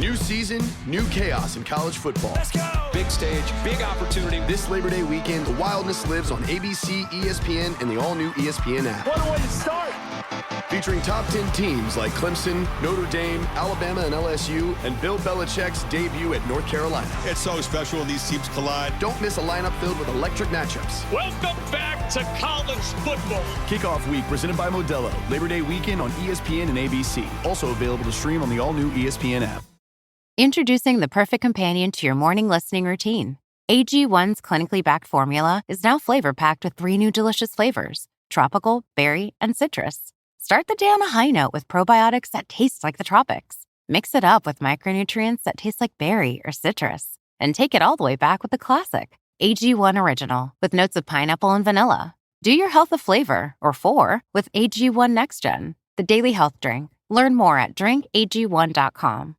New season, new chaos in college football. Let's go! Big stage, big opportunity. This Labor Day weekend, the wildness lives on ABC, ESPN, and the all-new ESPN app. What a way to start! Featuring top 10 teams like Clemson, Notre Dame, Alabama, and LSU, and Bill Belichick's debut at North Carolina. It's so special when these teams collide. Don't miss a lineup filled with electric matchups. Welcome back to college football. Kickoff week presented by Modelo. Labor Day weekend on ESPN and ABC. Also available to stream on the all-new ESPN app. Introducing the perfect companion to your morning listening routine. AG1's clinically backed formula is now flavor-packed with 3 new delicious flavors: tropical, berry, and citrus. Start the day on a high note with probiotics that taste like the tropics. Mix it up with micronutrients that taste like berry or citrus. And take it all the way back with the classic AG1 Original with notes of pineapple and vanilla. Do your health a flavor, or 4, with AG1 Next Gen, the daily health drink. Learn more at drinkag1.com.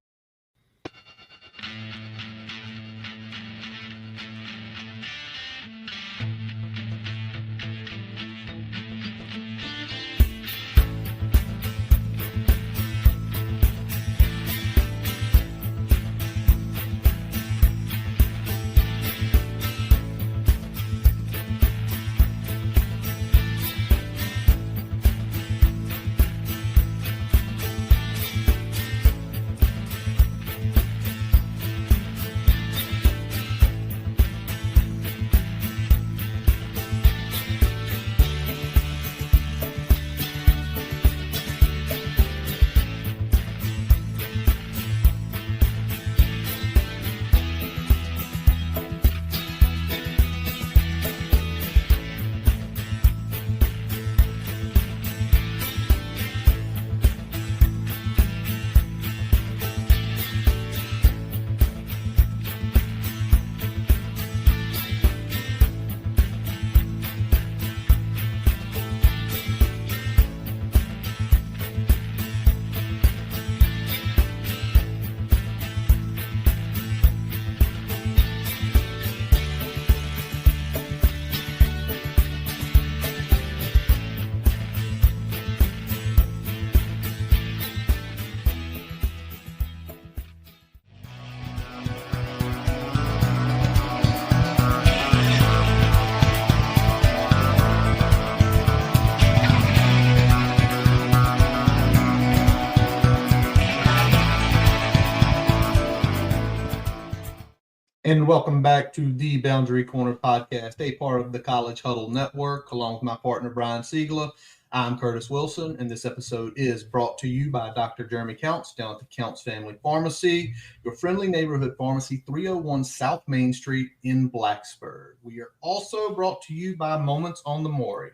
And welcome back to the Boundary Corner podcast, a part of the College Huddle Network, along with my partner, Brian Siegler. I'm Curtis Wilson, and this episode is brought to you by Dr. Jeremy Counts down at the Counts Family Pharmacy, your friendly neighborhood pharmacy, 301 South Main Street in Blacksburg. We are also brought to you by Moments on the Maury.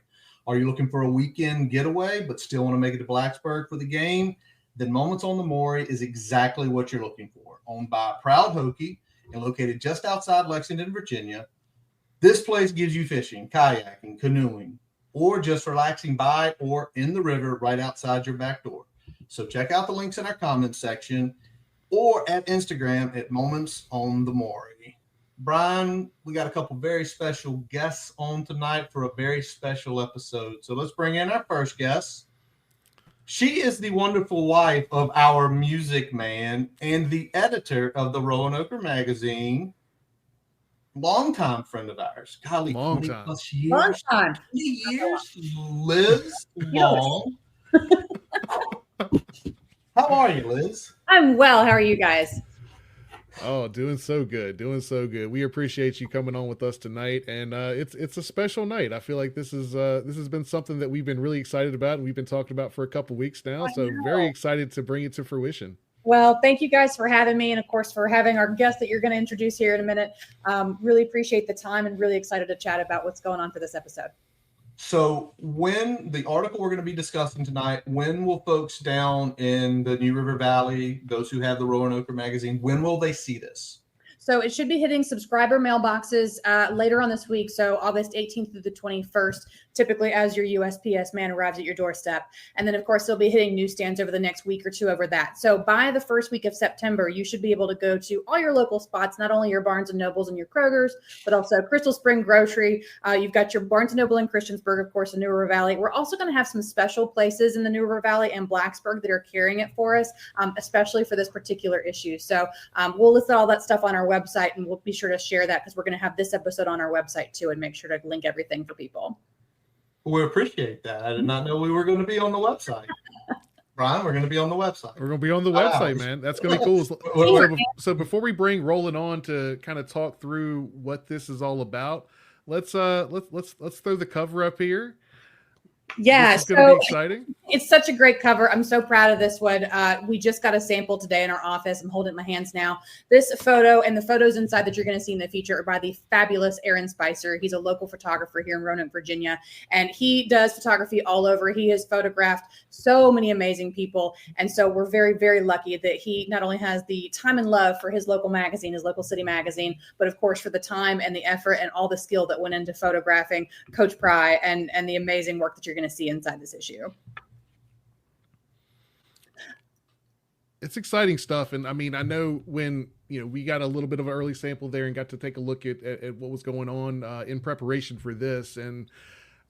Are you looking for a weekend getaway but still want to make it to Blacksburg for the game? Then Moments on the Maury is exactly what you're looking for. Owned by a proud Hokie and located just outside Lexington, Virginia, this place gives you fishing, kayaking, canoeing, or just relaxing by or in the river right outside your back door. So check out the links in our comments section or at Instagram at Moments on the Maury. Brian, we got a couple very special guests on tonight for a very special episode. So let's bring in our first guest. She is the wonderful wife of our music man and the editor of the Roanoker Magazine. Longtime friend of ours. Golly, Long 20 time. plus years. Long time. 20 years. Liz Long. How are you, Liz? I'm well. How are you guys? Oh, doing so good. We appreciate you coming on with us tonight, and it's a special night. I feel like this has been something that we've been really excited about, and we've been talking about for a couple weeks now. So very excited to bring it to fruition. Well, thank you guys for having me, and of course for having our guest that you're going to introduce here in a minute. Really appreciate the time, and really excited to chat about what's going on for this episode. So when the article we're going to be discussing tonight, when will folks down in the New River Valley, those who have the Roanoker Magazine, when will they see this? So it should be hitting subscriber mailboxes later on this week. So August 18th through the 21st, typically as your USPS man arrives at your doorstep. And then, of course, they'll be hitting newsstands over the next week or two over that. So by the first week of September, you should be able to go to all your local spots, not only your Barnes & Nobles and your Krogers, but also Crystal Spring Grocery. You've got your Barnes & Noble in Christiansburg, of course, in New River Valley. We're also going to have some special places in the New River Valley and Blacksburg that are carrying it for us, especially for this particular issue. So we'll list all that stuff on our website, and we'll be sure to share that because we're going to have this episode on our website too, and make sure to link everything for people. We appreciate that. I did not know we were going to be on the website. Brian, we're going to be on the website. We're going to be on the website, man. That's going to be cool. So before we bring Roland on to kind of talk through what this is all about, let's throw the cover up here. Yeah, this is going to be exciting. It's such a great cover. I'm so proud of this one. We just got a sample today in our office. I'm holding it in my hands now. This photo and the photos inside that you're going to see in the feature are by the fabulous Aaron Spicer. He's a local photographer here in Roanoke, Virginia, and he does photography all over. He has photographed so many amazing people, and so we're very, very lucky that he not only has the time and love for his local magazine, his local city magazine, but of course for the time and the effort and all the skill that went into photographing Coach Pry and the amazing work that you're going to see inside this issue. It's exciting stuff. And I mean, I know when, we got a little bit of an early sample there and got to take a look at what was going on in preparation for this, and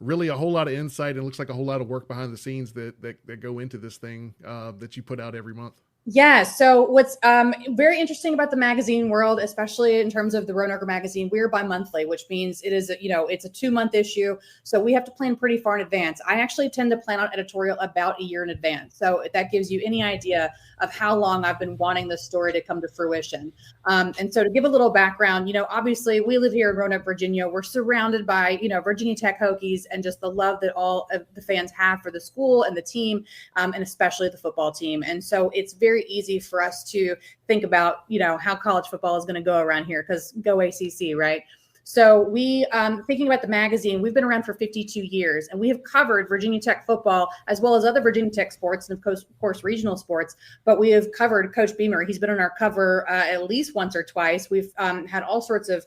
really a whole lot of insight. And it looks like a whole lot of work behind the scenes that go into this thing that you put out every month. Yeah. So what's very interesting about the magazine world, especially in terms of the Roanoker Magazine, we're bi-monthly, which means it is, it's a 2-month issue. So we have to plan pretty far in advance. I actually tend to plan out editorial about a year in advance. So that gives you any idea of how long I've been wanting this story to come to fruition. And so to give a little background, obviously we live here in Roanoke, Virginia. We're surrounded by, Virginia Tech Hokies and just the love that all of the fans have for the school and the team, and especially the football team. And so it's very easy for us to think about, how college football is going to go around here, because go ACC, right? So we, thinking about the magazine, we've been around for 52 years, and we have covered Virginia Tech football as well as other Virginia Tech sports and of course regional sports. But we have covered Coach Beamer. He's been on our cover at least once or twice. We've had all sorts of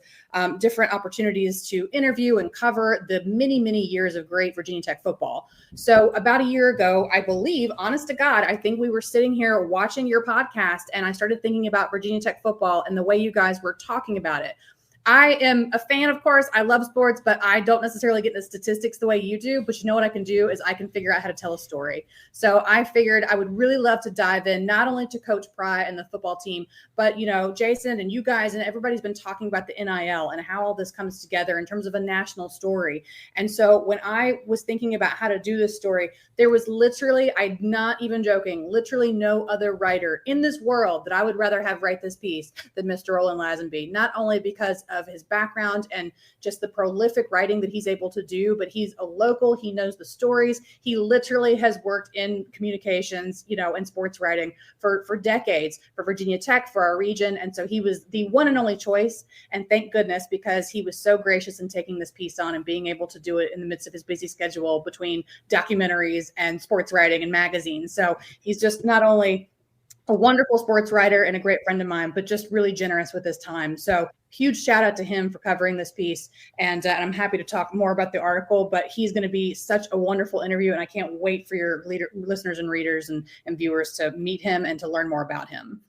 different opportunities to interview and cover the many, many years of great Virginia Tech football. So about a year ago, I believe, honest to God, I think we were sitting here watching your podcast, and I started thinking about Virginia Tech football and the way you guys were talking about it. I am a fan, of course. I love sports, but I don't necessarily get the statistics the way you do. But you know what I can do is I can figure out how to tell a story. So I figured I would really love to dive in, not only to Coach Pry and the football team, but, Jason and you guys and everybody's been talking about the NIL and how all this comes together in terms of a national story. And so when I was thinking about how to do this story, there was literally, I'm not even joking, literally no other writer in this world that I would rather have write this piece than Mr. Roland Lazenby, not only because of his background and just the prolific writing that he's able to do, but he's a local. He knows the stories. He literally has worked in communications, and sports writing for decades for Virginia Tech, for our region. And so he was the one and only choice. And thank goodness, because he was so gracious in taking this piece on and being able to do it in the midst of his busy schedule between documentaries and sports writing and magazines. So he's just not only a wonderful sports writer and a great friend of mine, but just really generous with his time. So huge shout out to him for covering this piece. And I'm happy to talk more about the article, but he's going to be such a wonderful interview. And I can't wait for your listeners and readers and viewers to meet him and to learn more about him.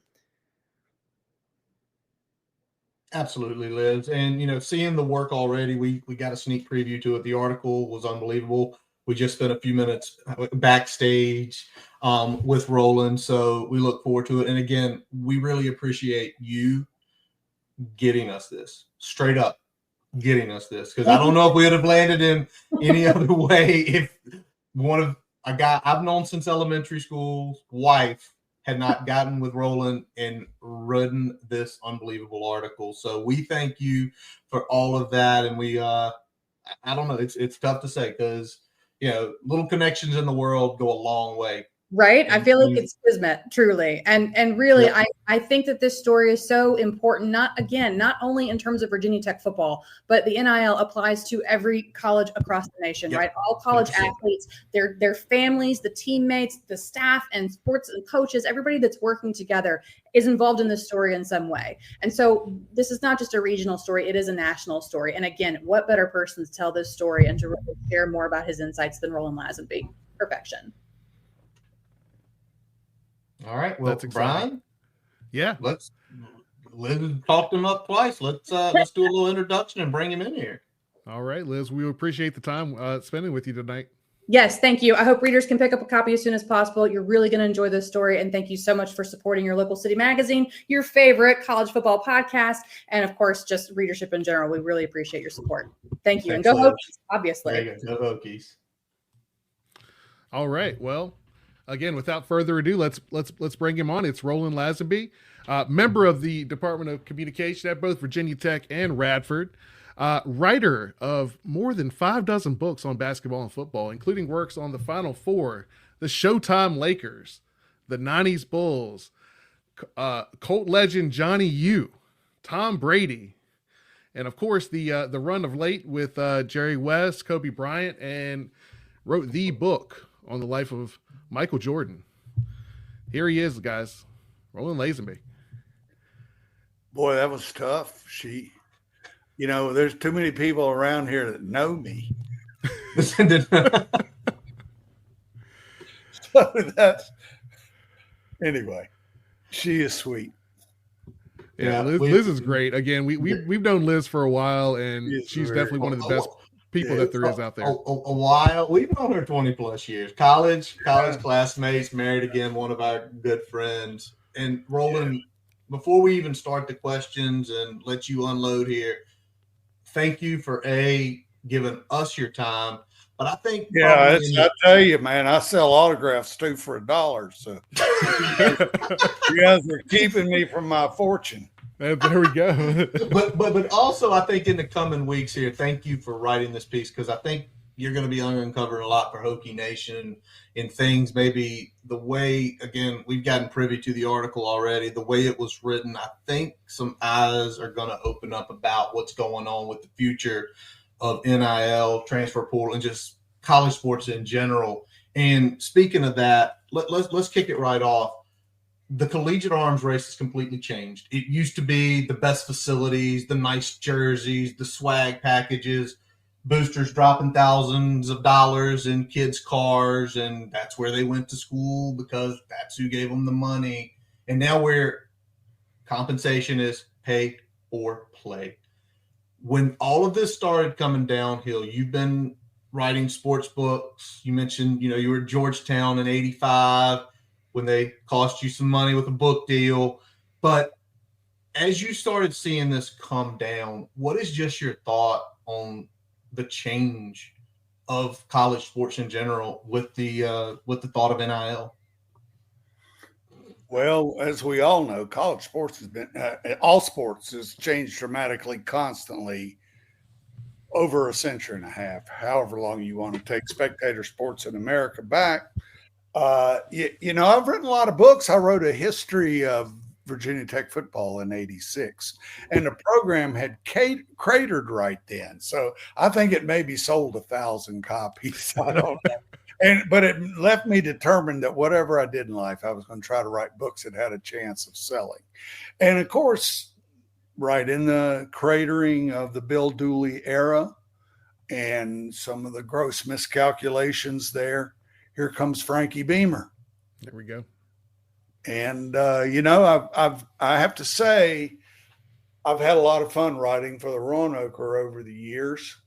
Absolutely, Liz. And, seeing the work already, we got a sneak preview to it. The article was unbelievable. We just spent a few minutes backstage with Roland, so we look forward to it. And again, we really appreciate you getting us this, straight up getting us this, because I don't know if we would have landed in any other way if one of a guy I've known since elementary school, wife, had not gotten with Roland and written this unbelievable article. So we thank you for all of that. And we, I don't know, it's tough to say because, little connections in the world go a long way. Right. I feel like it's kismet, truly. And really, I think that this story is so important, not only in terms of Virginia Tech football, but the NIL applies to every college across the nation, right? All college 100%. Athletes, their families, the teammates, the staff and sports and coaches, everybody that's working together is involved in this story in some way. And so this is not just a regional story, it is a national story. And again, what better person to tell this story and to really share more about his insights than Roland Lazenby? Perfection. All right. Well, Brian. Yeah. Liz talked him up twice. Let's do a little introduction and bring him in here. All right, Liz. We appreciate the time spending with you tonight. Yes, thank you. I hope readers can pick up a copy as soon as possible. You're really going to enjoy this story. And thank you so much for supporting your local city magazine, your favorite college football podcast, and of course, just readership in general. We really appreciate your support. Thank you. Thanks, and go Liz. Hokies, obviously. There you go. Go Hokies. All right. Well, again, without further ado, let's bring him on. It's Roland Lazenby, member of the Department of Communication at both Virginia Tech and Radford, writer of more than 6 books on basketball and football, including works on the Final Four, the Showtime Lakers, the 90s Bulls, Colt legend Johnny U, Tom Brady, and of course the run of late with Jerry West, Kobe Bryant, and wrote the book on the life of Michael Jordan. Here he is, guys. Roland Lazenby. Boy, that was tough. There's too many people around here that know me. So anyway, she is sweet. Yeah, Liz is great. Again, we've known Liz for a while, and she's definitely one of the best people that there is out there. A while. We've known her 20 plus years. College classmates, married again, one of our good friends. And Roland, before we even start the questions and let you unload here, thank you for giving us your time. But I think I tell you, man, I sell autographs too for $1. So you guys are keeping me from my fortune. There we go. but also, I think in the coming weeks here, thank you for writing this piece, because I think you're going to be uncovering a lot for Hokie Nation in things. Maybe the way, again, we've gotten privy to the article already, the way it was written. I think some eyes are going to open up about what's going on with the future of NIL, transfer portal, and just college sports in general. And speaking of that, let's kick it right off. The collegiate arms race has completely changed. It used to be the best facilities, the nice jerseys, the swag packages, boosters dropping thousands of dollars in kids' cars, and that's where they went to school because that's who gave them the money. And now where compensation is pay or play. When all of this started coming downhill, you've been writing sports books. You mentioned, you were at Georgetown in 85 when they cost you some money with a book deal. But as you started seeing this come down, what is just your thought on the change of college sports in general with the thought of NIL? Well, as we all know, college sports has been all sports has changed dramatically, constantly over a century and a half, however long you want to take spectator sports in America back. I've written a lot of books. I wrote a history of Virginia Tech football in '86, and the program had cratered right then. So I think it maybe sold 1,000 copies. I don't know. But it left me determined that whatever I did in life, I was going to try to write books that had a chance of selling. And of course, right in the cratering of the Bill Dooley era and some of the gross miscalculations there, here comes Frankie Beamer. There we go. And, I have to say, I've had a lot of fun writing for the Roanoker over the years.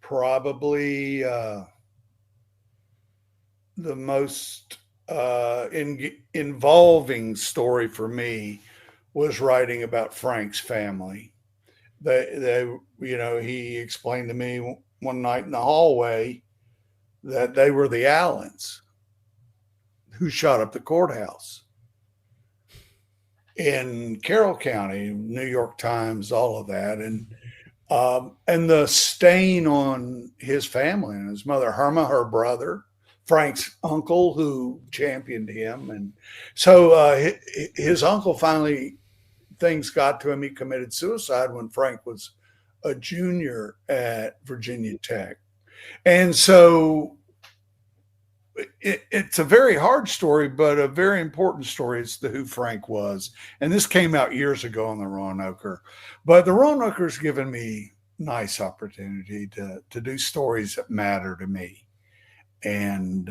Probably the most involving story for me was writing about Frank's family. He explained to me one night in the hallway that they were the Allens who shot up the courthouse in Carroll County, New York Times, all of that. And the stain on his family and his mother, Herma, her brother, Frank's uncle who championed him. And so his uncle finally, things got to him. He committed suicide when Frank was a junior at Virginia Tech. And so it's a very hard story, but a very important story as to who Frank was. And this came out years ago on the Roanoker. But the Roanoker's given me nice opportunity to do stories that matter to me. And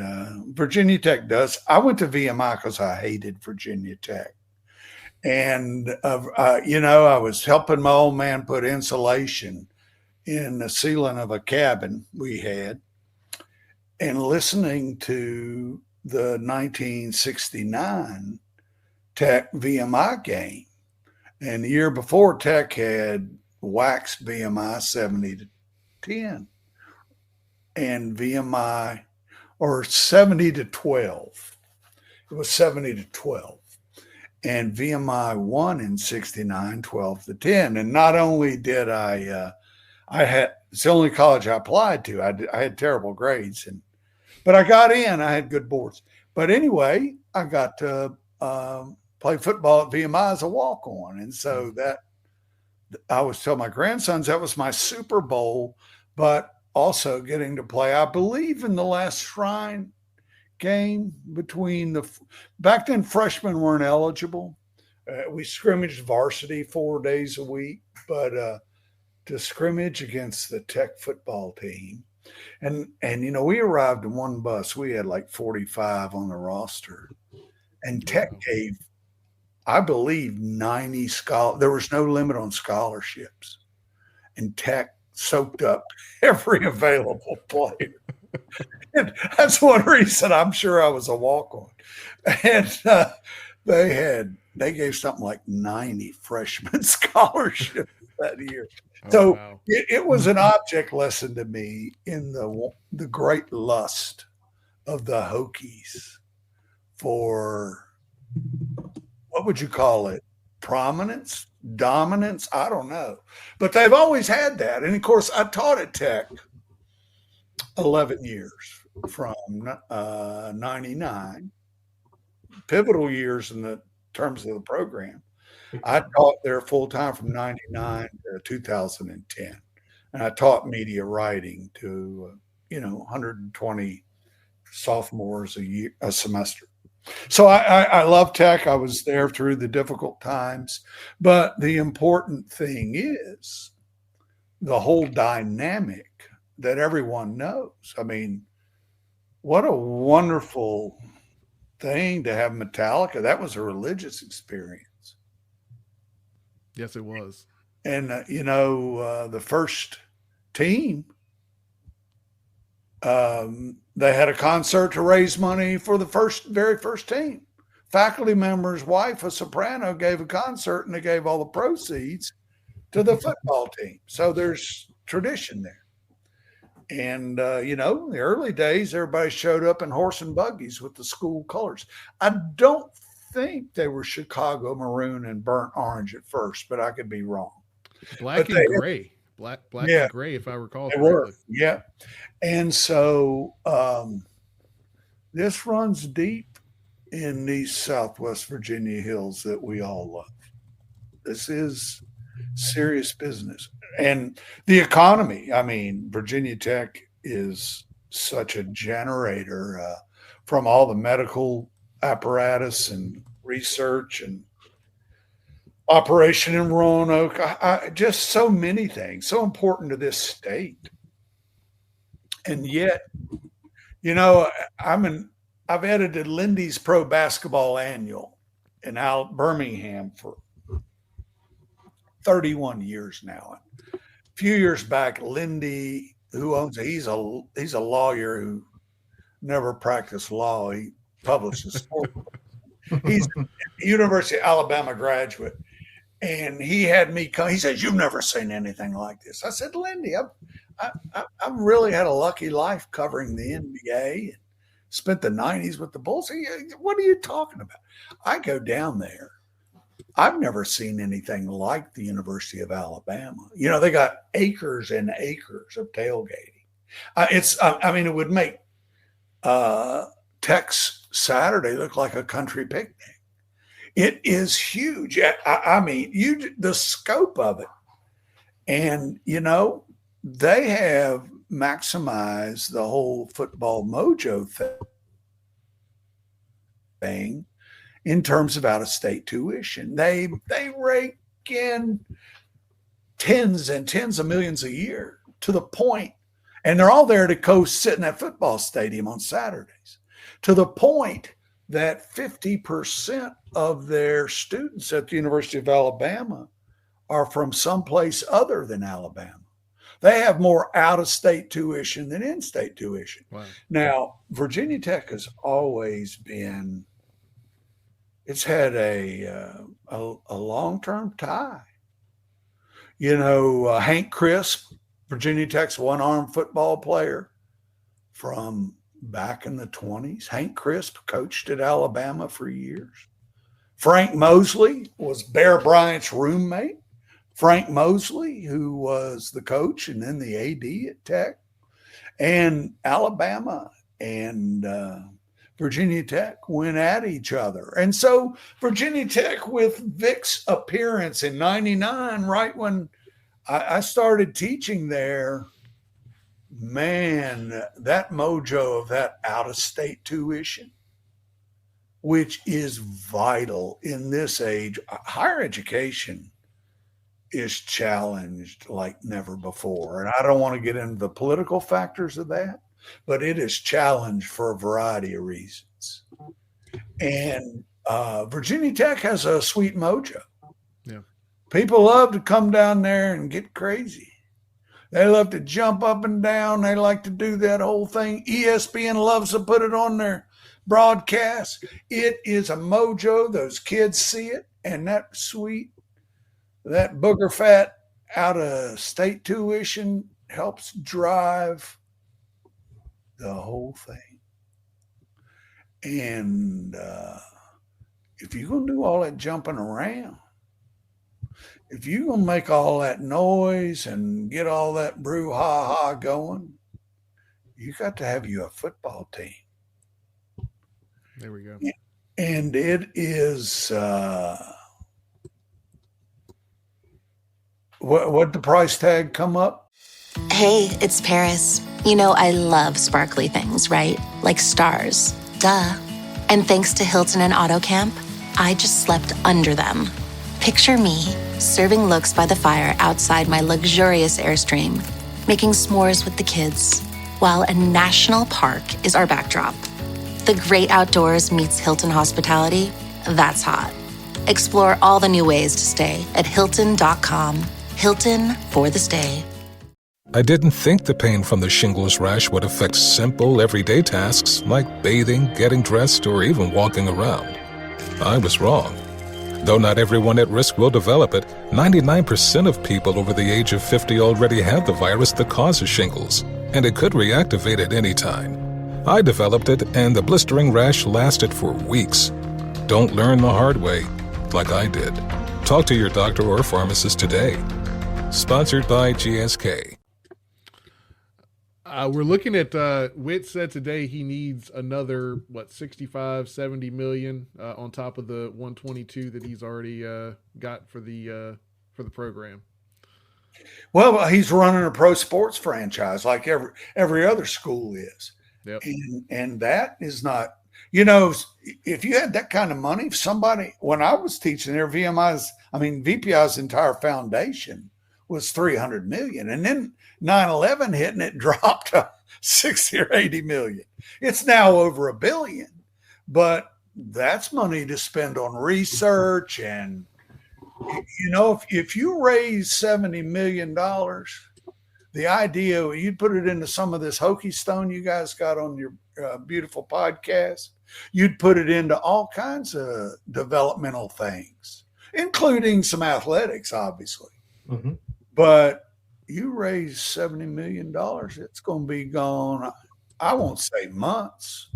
Virginia Tech does. I went to VMI because I hated Virginia Tech. And, I was helping my old man put insulation in the ceiling of a cabin we had and listening to the 1969 Tech VMI game. And the year before, Tech had waxed VMI 70-10 and VMI, or 70-12. It was 70-12. And VMI won in 69, 12-10. And not only did it's the only college I applied to. I had terrible grades, but I got in. I had good boards. But anyway, I got to play football at VMI as a walk-on. And so that I was telling my grandsons that was my Super Bowl, but also getting to play, I believe, in the last Shrine game between back then freshmen weren't eligible. We scrimmaged varsity 4 days a week, but to scrimmage against the Tech football team. And we arrived in one bus. We had like 45 on the roster. And Tech gave, I believe, 90 there was no limit on scholarships. And Tech soaked up every available player. And that's one reason I'm sure I was a walk-on. And they gave something like 90 freshman scholarships that year. So wow. it was an object lesson to me in the great lust of the Hokies for, what would you call it? Prominence, dominance? I don't know. But they've always had that. And of course, I taught at Tech 11 years from 99, pivotal years in the terms of the program. I taught there full time from 99 to 2010. And I taught media writing to, 120 sophomores a semester. So I love Tech. I was there through the difficult times. But the important thing is the whole dynamic that everyone knows. I mean, what a wonderful thing to have Metallica. That was a religious experience. Yes, it was. And, the first team, they had a concert to raise money for the very first team. Faculty member's wife, a soprano, gave a concert and they gave all the proceeds to the football team. So there's tradition there. And, the early days, everybody showed up in horse and buggies with the school colors. I don't think they were Chicago maroon and burnt orange at first, but I could be wrong. Black and gray. Black and gray, if I recall they correctly. were, yeah. And so this runs deep in these Southwest Virginia hills that we all love. This is serious business. And the economy, I mean, Virginia Tech is such a generator from all the medical apparatus and research and operation in Roanoke. Just so many things, so important to this state. And yet, I've edited Lindy's Pro Basketball Annual in Birmingham for 31 years now. A few years back, Lindy, who owns it, he's a lawyer who never practiced law. He publishes sport. He's a University of Alabama graduate. And he had me come. He says, "You've never seen anything like this." I said, "Lindy, I've really had a lucky life covering the NBA and spent the 90s with the Bulls. What are you talking about?" I go down there. I've never seen anything like the University of Alabama. They got acres and acres of tailgating. It would make Tech's Saturday looked like a country picnic. It is huge. I mean, the scope of it. And, they have maximized the whole football mojo thing in terms of out-of-state tuition. They rake in tens and tens of millions a year to the point, and they're all there to go sit in that football stadium on Saturdays, to the point that 50% of their students at the University of Alabama are from someplace other than Alabama. They have more out-of-state tuition than in-state tuition. Wow. Now, Virginia Tech has always been, it's had a long-term tie. Hank Crisp, Virginia Tech's one-arm football player from back in the 20s. Hank Crisp coached at Alabama for years. Frank Mosley was Bear Bryant's roommate. Frank Mosley, who was the coach and then the AD at Tech. And Alabama and Virginia Tech went at each other. And so Virginia Tech, with Vic's appearance in 99, right when I started teaching there, man, that mojo of that out-of-state tuition, which is vital in this age. Higher education is challenged like never before. And I don't want to get into the political factors of that, but it is challenged for a variety of reasons. And Virginia Tech has a sweet mojo. Yeah. People love to come down there and get crazy. They love to jump up and down. They like to do that whole thing. ESPN loves to put it on their broadcast. It is a mojo. Those kids see it. And that booger fat out of state tuition helps drive the whole thing. And if you're going to do all that jumping around, if you're going to make all that noise and get all that brouhaha going, you got to have you a football team. There we go. And it is what the price tag come up? Hey, it's Paris. I love sparkly things, right? Like stars. Duh. And thanks to Hilton and AutoCamp, I just slept under them. Picture me, serving looks by the fire outside my luxurious Airstream, making s'mores with the kids, while a national park is our backdrop. The great outdoors meets Hilton hospitality. That's hot. Explore all the new ways to stay at Hilton.com. Hilton for the stay. I didn't think the pain from the shingles rash would affect simple, everyday tasks like bathing, getting dressed, or even walking around. I was wrong. Though not everyone at risk will develop it, 99% of people over the age of 50 already have the virus that causes shingles, and it could reactivate at any time. I developed it, and the blistering rash lasted for weeks. Don't learn the hard way, like I did. Talk to your doctor or pharmacist today. Sponsored by GSK. We're looking at Witt said today he needs another 65, 70 million on top of the 122 that he's already got for the program. Well, he's running a pro sports franchise like every other school is. Yep. And that is not, if you had that kind of money, when I was teaching there, VPI's entire foundation was 300 million. And then 9/11 hit and it dropped to 60 or 80 million. It's now over $1 billion, but that's money to spend on research. And, if you raise $70 million, the idea you'd put it into some of this hokey stone you guys got on your beautiful podcast, you'd put it into all kinds of developmental things, including some athletics, obviously. Mm-hmm. But you raise $70 million, it's going to be gone. I won't say months,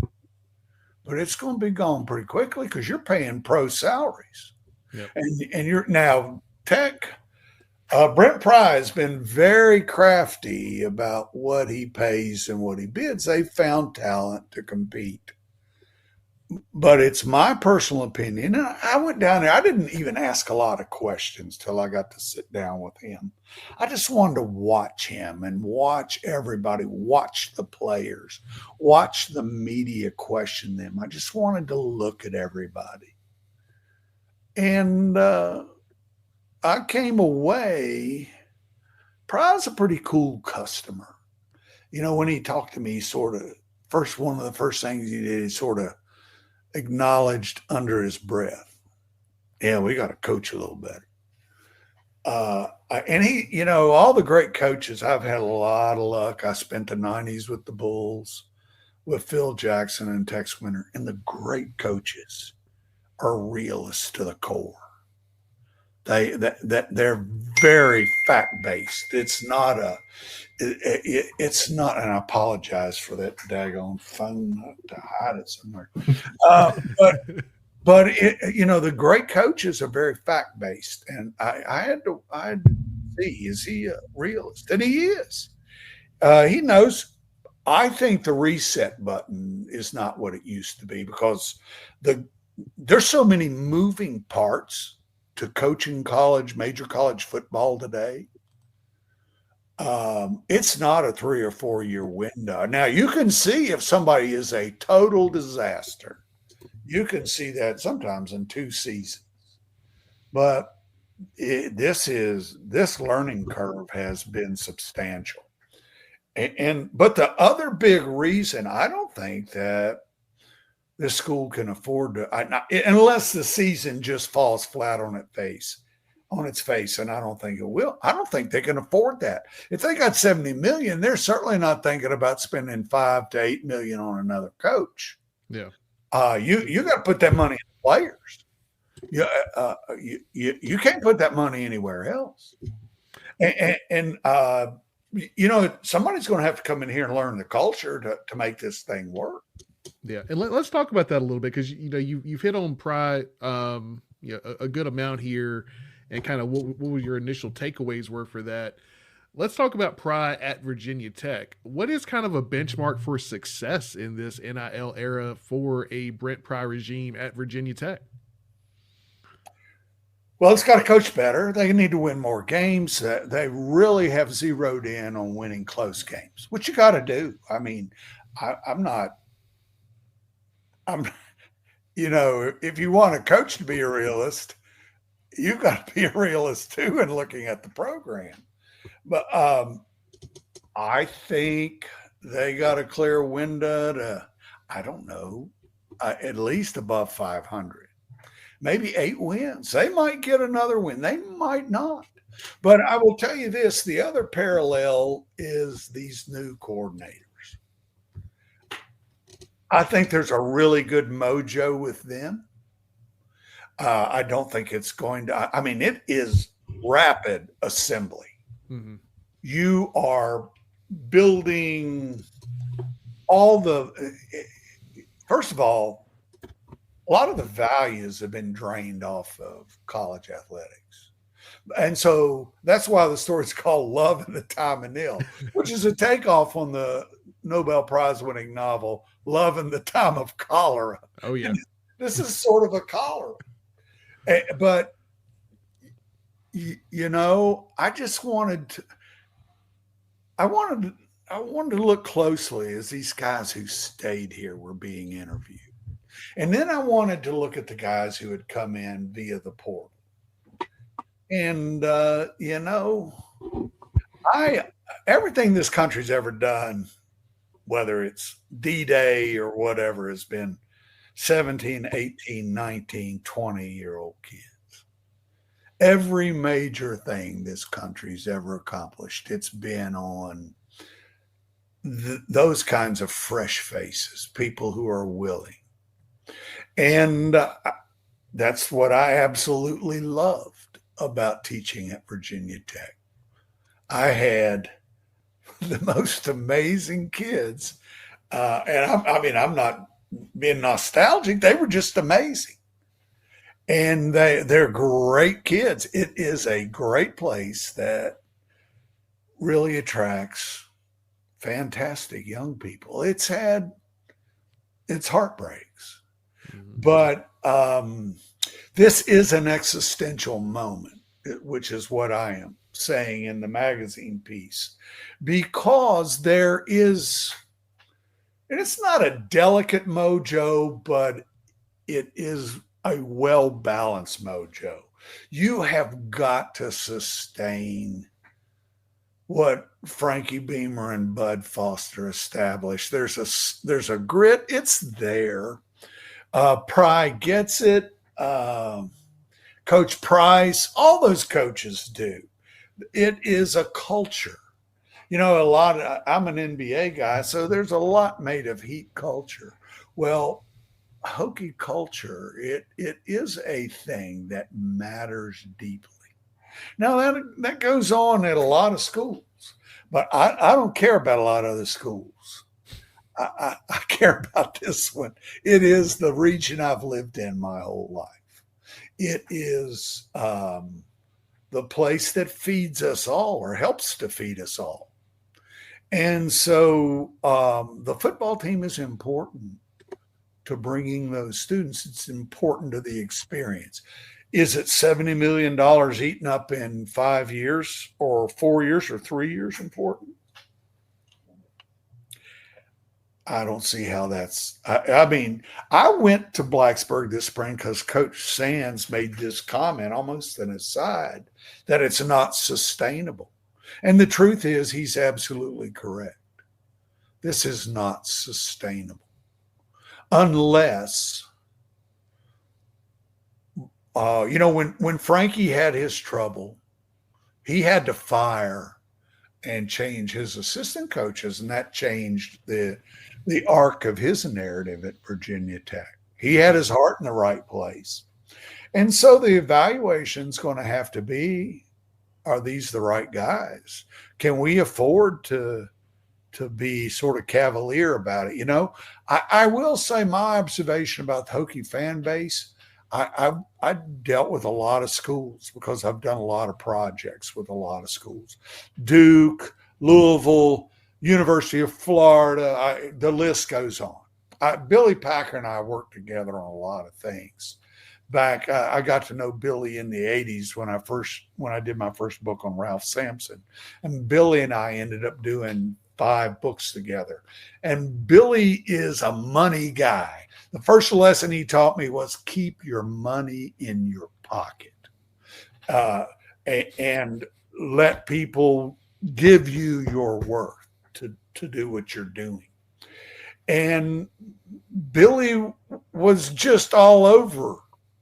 but it's going to be gone pretty quickly because you're paying pro salaries. Yep. And you're now Tech. Brent Pry has been very crafty about what he pays and what he bids. They found talent to compete. But it's my personal opinion. And I went down there. I didn't even ask a lot of questions till I got to sit down with him. I just wanted to watch him and watch everybody, watch the players, watch the media question them. I just wanted to look at everybody. And I came away, Pry's a pretty cool customer. You know, when he talked to me, one of the first things he did, he sort of acknowledged under his breath, yeah, we got to coach a little better. And he, you know, all the great coaches, I've had a lot of luck. I spent the 90s with the Bulls, with Phil Jackson and Tex Winter, and the great coaches are realists to the core. They're very fact-based. It's not, and I apologize for that daggone phone to hide it somewhere. But you know, the great coaches are very fact-based, and I had to see, is he a realist? And he is. He knows. I think the reset button is not what it used to be, because there's so many moving parts to coaching major college football today. It's not a 3 or 4 year window. Now, you can see if somebody is a total disaster. You can see that sometimes in 2 seasons. But this learning curve has been substantial. But the other big reason, I don't think that this school can afford to, unless the season just falls flat on its face, and I don't think it will. I don't think they can afford that. If they got $70 million, they're certainly not thinking about spending $5 to $8 million on another coach. Yeah, you got to put that money in players. You can't put that money anywhere else. And you know, somebody's going to have to come in here and learn the culture to make this thing work. Yeah, and let's talk about that a little bit, because you know you've hit on Pry a good amount here, and kind of what your initial takeaways were for that. Let's talk about Pry at Virginia Tech. What is kind of a benchmark for success in this NIL era for a Brent Pry regime at Virginia Tech? Well, it's got to coach better. They need to win more games. They really have zeroed in on winning close games, which you got to do. I mean, you know, if you want a coach to be a realist, you've got to be a realist too in looking at the program. But I think they got a clear window to, I don't know, at least above 500. Maybe 8 wins. They might get another win. They might not. But I will tell you this, the other parallel is these new coordinators. I think there's a really good mojo with them. I don't think it's going to, I mean, it is rapid assembly. Mm-hmm. You are building first of all, a lot of the values have been drained off of college athletics. And so that's why the story's called Love in the Time of Nil, which is a takeoff on the Nobel Prize winning novel, Love in the Time of Cholera. Oh, yeah. This is sort of a cholera. But, you know, I wanted to look closely as these guys who stayed here were being interviewed. And then I wanted to look at the guys who had come in via the portal. And, you know, everything this country's ever done, whether it's D-Day or whatever, has been 17, 18, 19, 20-year-old kids. Every major thing this country's ever accomplished, it's been on those kinds of fresh faces, people who are willing. And that's what I absolutely loved about teaching at Virginia Tech. I had the most amazing kids. And I'm not being nostalgic. They were just amazing. And they're great kids. It is a great place that really attracts fantastic young people. It's had its heartbreaks, but this is an existential moment, which is what I am saying in the magazine piece, because there is, and it's not a delicate mojo, but it is a well-balanced mojo. You have got to sustain what Frankie Beamer and Bud Foster established. There's a grit. It's there. Pry gets it. Coach Price, all those coaches do. It is a culture. You know, I'm an NBA guy, so there's a lot made of Heat culture. Well, Hokie culture, it is a thing that matters deeply. Now that goes on at a lot of schools, but I don't care about a lot of other schools. I care about this one. It is the region I've lived in my whole life. It is the place that feeds us all, or helps to feed us all. And so the football team is important to bringing those students. It's important to the experience. Is it $70 million eaten up in 5 years or 4 years or 3 years important? I don't see how that's, I mean, I went to Blacksburg this spring because Coach Sands made this comment, almost an aside, that it's not sustainable. And the truth is, he's absolutely correct. This is not sustainable. Unless, when Frankie had his trouble, he had to fire and change his assistant coaches, and that changed the arc of his narrative at Virginia Tech. He had his heart in the right place. And so the evaluation's going to have to be, are these the right guys? Can we afford to be sort of cavalier about it? You know, I will say my observation about the Hokie fan base, I dealt with a lot of schools because I've done a lot of projects with a lot of schools. Duke, Louisville, University of Florida, the list goes on. Billy Packer and I worked together on a lot of things. Back, I got to know Billy in the 80s when I did my first book on Ralph Sampson. And Billy and I ended up doing 5 books together. And Billy is a money guy. The first lesson he taught me was keep your money in your pocket and let people give you your worth to do what you're doing. And Billy was just all over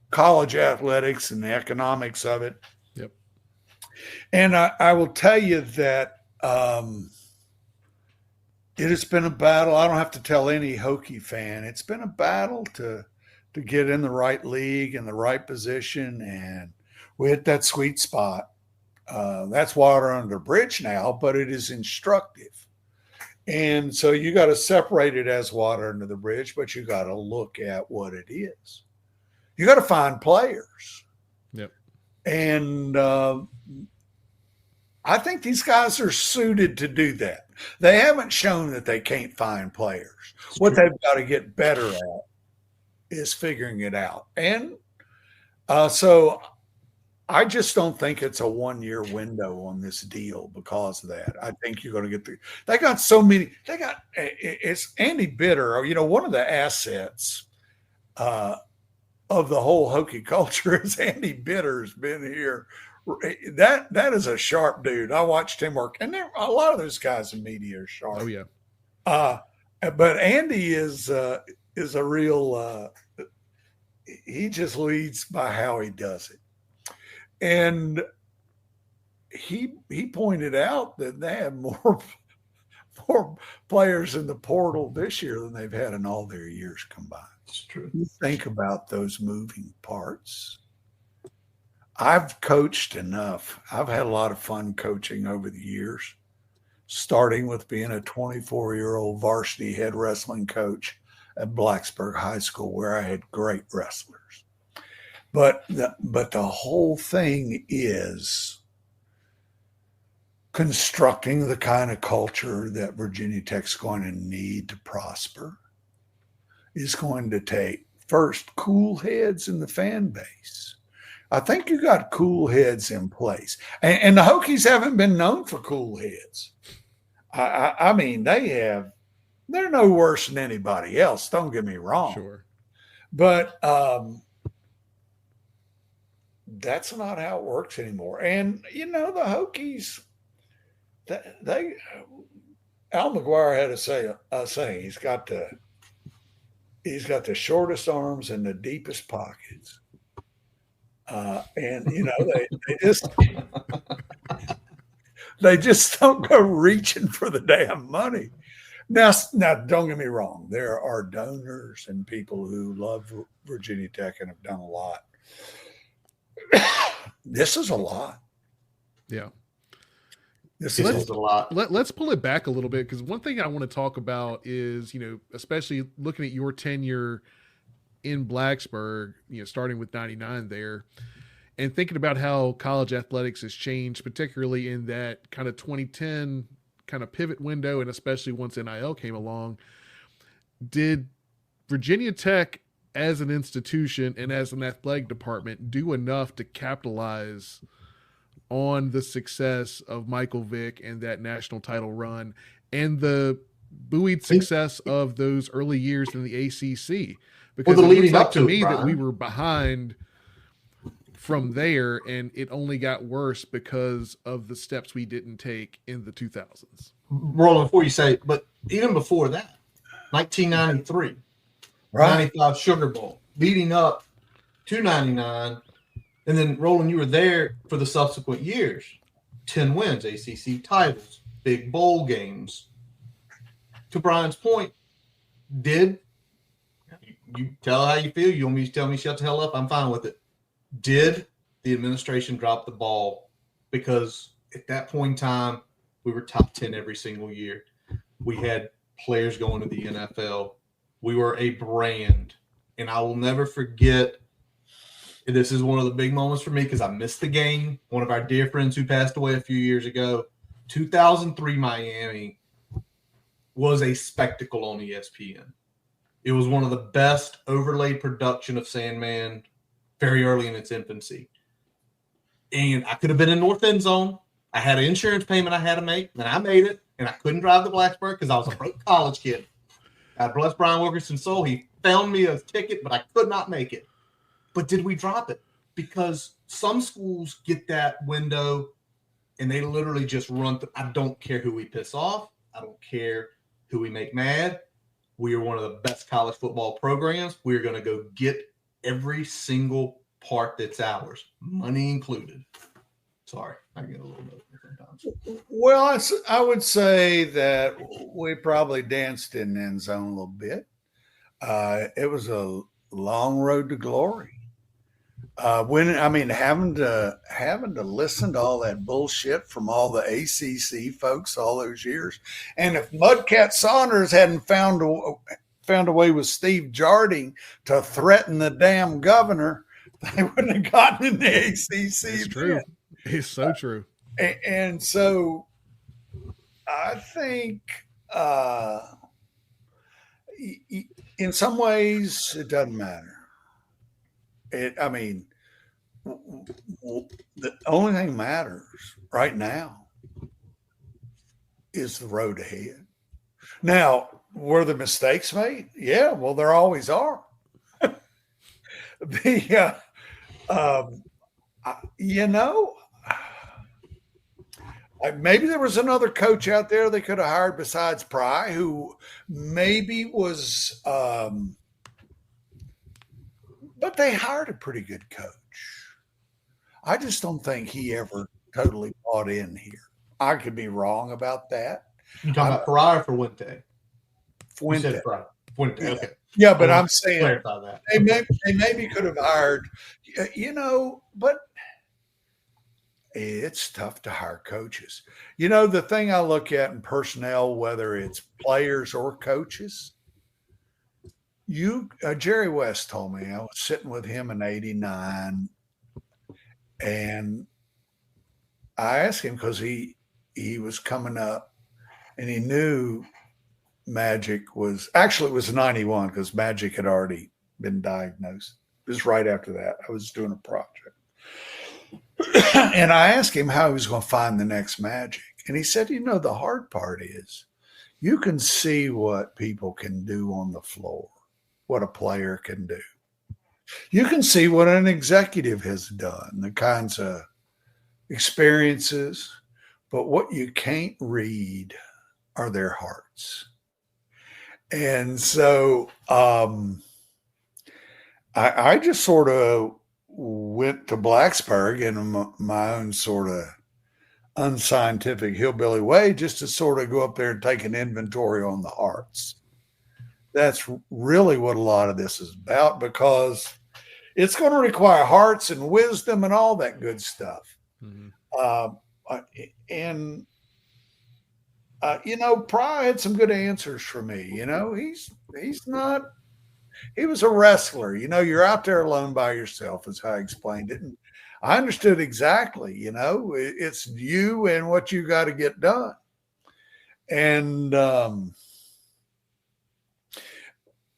college athletics and the economics of it. Yep. And I will tell you that it has been a battle. I don't have to tell any Hokie fan. It's been a battle to get in the right league and the right position, and we hit that sweet spot. That's water under the bridge now, but it is instructive. And so you got to separate it as water under the bridge, but you got to look at what it is. You got to find players. Yep. And I think these guys are suited to do that. They haven't shown that they can't find players. What they've got to get better at is figuring it out. And so I just don't think it's a 1-year window on this deal because of that. I think you're going to get they got so many. It's Andy Bitter, one of the assets of the whole Hokie culture is Andy Bitter's been here. That is a sharp dude. I watched him work, and a lot of those guys in media are sharp. Oh yeah. But Andy is a real. He just leads by how he does it, and he pointed out that they have more players in the portal this year than they've had in all their years combined. It's true. You think about those moving parts. I've coached enough. I've had a lot of fun coaching over the years, starting with being a 24-year-old varsity head wrestling coach at Blacksburg High School, where I had great wrestlers. But the whole thing is constructing the kind of culture that Virginia Tech's going to need to prosper is going to take first cool heads in the fan base. I think you got cool heads in place, and the Hokies haven't been known for cool heads. I mean, they're no worse than anybody else. Don't get me wrong. Sure. But that's not how it works anymore. And, the Hokies, Al McGuire had a saying, he's got the shortest arms and the deepest pockets. And, they just don't go reaching for the damn money. Now, don't get me wrong. There are donors and people who love Virginia Tech and have done a lot. This is a lot. Yeah. This is a lot. Let's pull it back a little bit, because one thing I want to talk about is, especially looking at your tenure in Blacksburg, starting with 99 there, and thinking about how college athletics has changed, particularly in that kind of 2010 kind of pivot window, and especially once NIL came along. Did Virginia Tech as an institution and as an athletic department do enough to capitalize on the success of Michael Vick and that national title run and the buoyed success of those early years in the ACC? Because it looks like to me that we were behind from there, and it only got worse because of the steps we didn't take in the 2000s. Roland, before you say, but even before that, 1993, right. 95 Sugar Bowl, leading up to 99, and then Roland, you were there for the subsequent years. 10 wins, ACC titles, big bowl games. To Brian's point, did you tell how you feel? You want me to tell me shut the hell up? I'm fine with it. Did the administration drop the ball? Because at that point in time, we were top 10 every single year. We had players going to the NFL. We were a brand. And I will never forget, this is one of the big moments for me because I missed the game. One of our dear friends who passed away a few years ago, 2003 Miami was a spectacle on ESPN. It was one of the best overlaid production of Sandman very early in its infancy. And I could have been in North End Zone. I had an insurance payment I had to make, and I made it. And I couldn't drive to Blacksburg because I was a broke college kid. God bless Brian Wilkerson's soul. He found me a ticket, but I could not make it. But did we drop it? Because some schools get that window, and they literally just run. I don't care who we piss off. I don't care who we make mad. We are one of the best college football programs. We're going to go get every single part that's ours, money included. Sorry, I get a little bit sometimes. Well, I would say that we probably danced in the end zone a little bit. It was a long road to glory. Having to listen to all that bullshit from all the ACC folks all those years, and if Mudcat Saunders hadn't found a way with Steve Jarding to threaten the damn governor, they wouldn't have gotten in the ACC. It's true. It's so true. And so I think in some ways it doesn't matter. The only thing matters right now is the road ahead. Now, were the mistakes made? Yeah, well, there always are. Maybe there was another coach out there they could have hired besides Pry, who maybe was, but they hired a pretty good coach. I just don't think he ever totally bought in here. I could be wrong about that. You talking about Pry or Fuente? Fuente. Fuente. Okay. Yeah, but I'm saying clarify that. They maybe could have hired, but it's tough to hire coaches. The thing I look at in personnel, whether it's players or coaches, Jerry West told me, I was sitting with him in '89, and I asked him because he was coming up, and he knew Magic was actually, it was '91 because Magic had already been diagnosed. It was right after that. I was doing a project. And I asked him how he was going to find the next Magic. And he said, the hard part is you can see what people can do on the floor, what a player can do. You can see what an executive has done, the kinds of experiences, but what you can't read are their hearts. And so I just sort of went to Blacksburg in my own sort of unscientific hillbilly way, just to sort of go up there and take an inventory on the hearts. That's really what a lot of this is about, because it's going to require hearts and wisdom and all that good stuff. Mm-hmm. Pry had some good answers for me. He was a wrestler. You're out there alone by yourself, is how I explained it. And I understood exactly, it's you and what you got to get done. And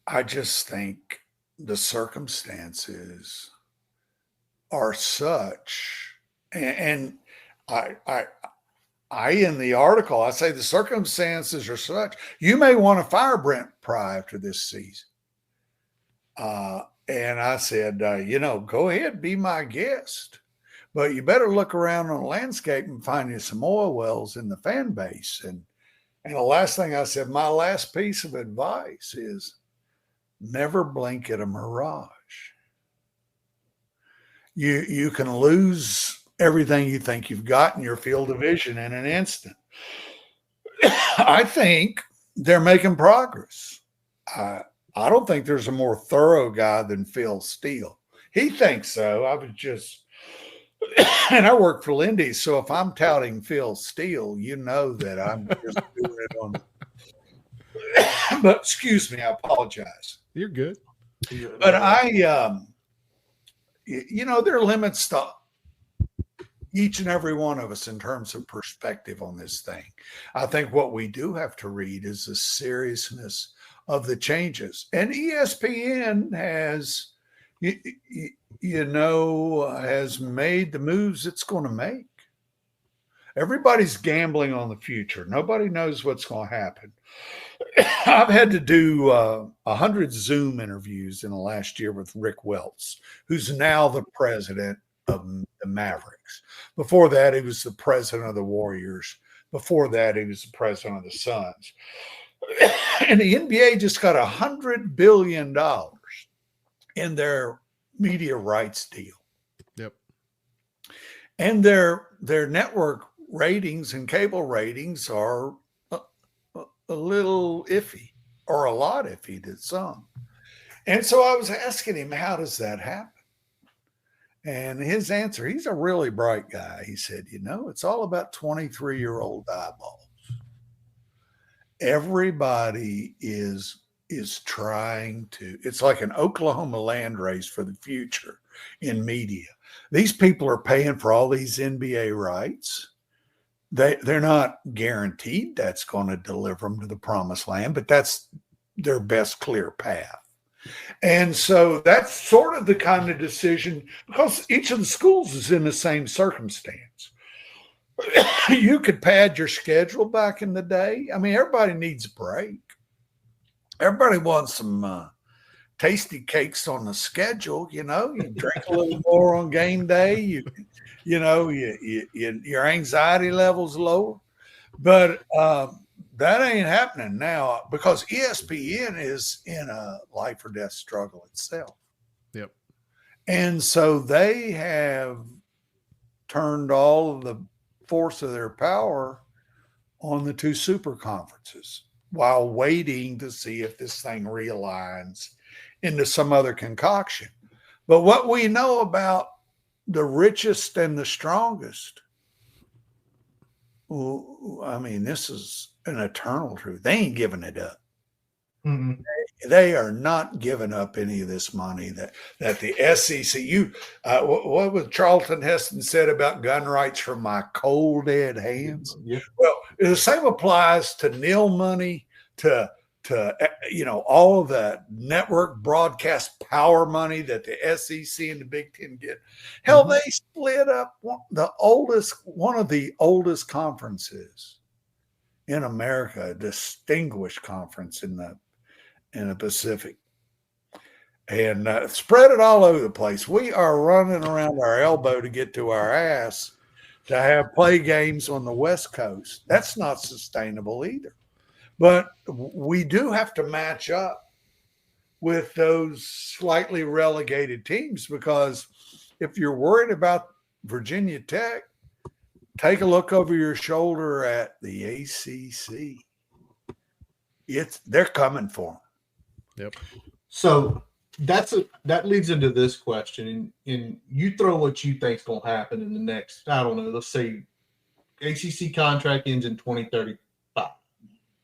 I just think the circumstances are such, and I in the article, I say the circumstances are such, you may want to fire Brent Pry after this season. And I said, go ahead, be my guest, but you better look around on the landscape and find you some oil wells in the fan base. And the last thing I said, my last piece of advice is never blink at a mirage. You can lose everything you think you've got in your field of vision in an instant. I think they're making progress. I don't think there's a more thorough guy than Phil Steele. He thinks so. And I work for Lindy's, so if I'm touting Phil Steele, that I'm just doing it on. But excuse me, I apologize. You're good. But there are limits to each and every one of us in terms of perspective on this thing. I think what we do have to read is the seriousness of the changes. And ESPN has, has made the moves it's going to make. Everybody's gambling on the future. Nobody knows what's going to happen. I've had to do 100 Zoom interviews in the last year with Rick Welts, who's now the president of the Mavericks. Before that, he was the president of the Warriors. Before that, he was the president of the Suns. And the NBA just got $100 billion in their media rights deal. Yep. And their network ratings and cable ratings are a little iffy, or a lot iffy to some. And so I was asking him, how does that happen? And his answer, he's a really bright guy. He said, it's all about 23-year-old eyeballs. Everybody is trying to, it's like an Oklahoma land race for the future in media. These people are paying for all these NBA rights. They're not guaranteed that's going to deliver them to the promised land, but that's their best clear path. And so that's sort of the kind of decision, because each of the schools is in the same circumstance. You could pad your schedule back in the day. I mean, everybody needs a break. Everybody wants some tasty cakes on the schedule. You drink a little more on game day. Your anxiety level's lower. But that ain't happening now, because ESPN is in a life or death struggle itself. Yep. And so they have turned all of the force of their power on the two super conferences while waiting to see if this thing realigns into some other concoction. But what we know about the richest and the strongest, this is an eternal truth. They ain't giving it up. Mm-hmm. They are not giving up any of this money that the SEC. What was Charlton Heston said about gun rights from my cold dead hands? Yeah. Well, the same applies to nil money, to all of the network broadcast power money that the SEC and the Big Ten get. Hell, they split up one of the oldest conferences in America, a distinguished conference in the Pacific, and spread it all over the place. We are running around our elbow to get to our ass to have play games on the West Coast. That's not sustainable either. But we do have to match up with those slightly relegated teams, because if you're worried about Virginia Tech, take a look over your shoulder at the ACC. They're coming for them. Yep. So that leads into this question, and you throw what you think's going to happen in the next, I don't know, let's say ACC contract ends in 2035,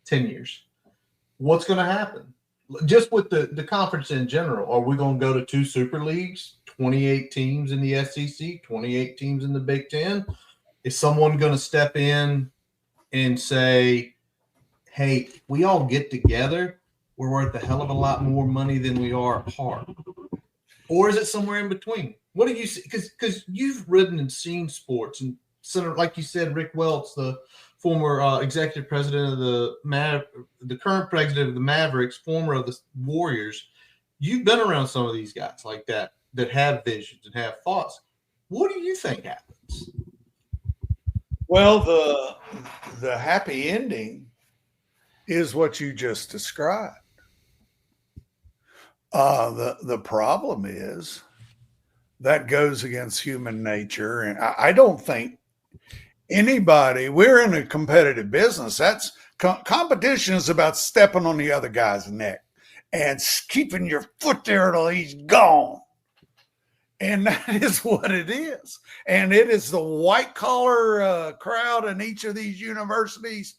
10 years. What's going to happen? Just with the conference in general, are we going to go to 2 super leagues, 28 teams in the SEC, 28 teams in the Big Ten? Is someone going to step in and say, hey, we all get together, we're worth a hell of a lot more money than we are apart? Or is it somewhere in between? What do you see? Because you've ridden and seen sports, and like you said, Rick Welts, the former executive president of the current president of the Mavericks, former of the Warriors. You've been around some of these guys like that have visions and have thoughts. What do you think happens? Well, the happy ending is what you just described. The problem is that goes against human nature, and I don't think we're in a competitive business. That's competition is about stepping on the other guy's neck and keeping your foot there till he's gone. And that is what it is. And it is the white collar crowd in each of these universities.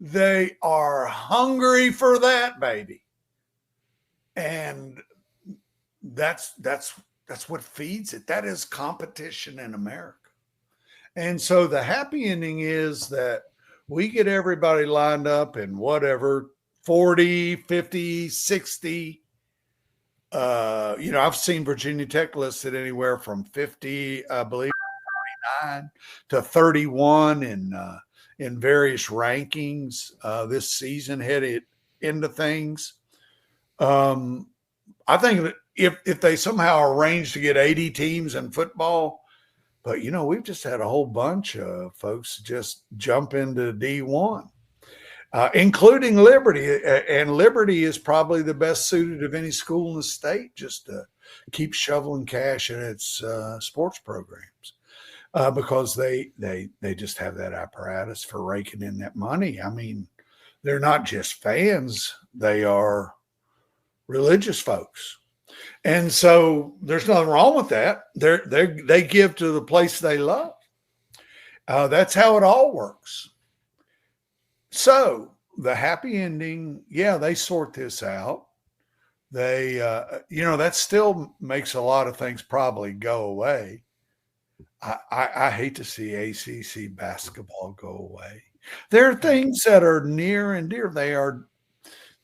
They are hungry for that, baby. And that's what feeds it. That is competition in America. And so the happy ending is that we get everybody lined up in whatever, 40, 50, 60. I've seen Virginia Tech listed anywhere from 50, I believe, 49 to 31 in various rankings this season headed into things. I think that if they somehow arrange to get 80 teams in football, but, we've just had a whole bunch of folks just jump into D1, including Liberty. And Liberty is probably the best suited of any school in the state just to keep shoveling cash in its sports programs because they just have that apparatus for raking in that money. I mean, they're not just fans. They are religious folks. And so there's nothing wrong with that. They give to the place they love. That's how it all works. So the happy ending, they sort this out. They, that still makes a lot of things probably go away. I hate to see ACC basketball go away. There are things that are near and dear.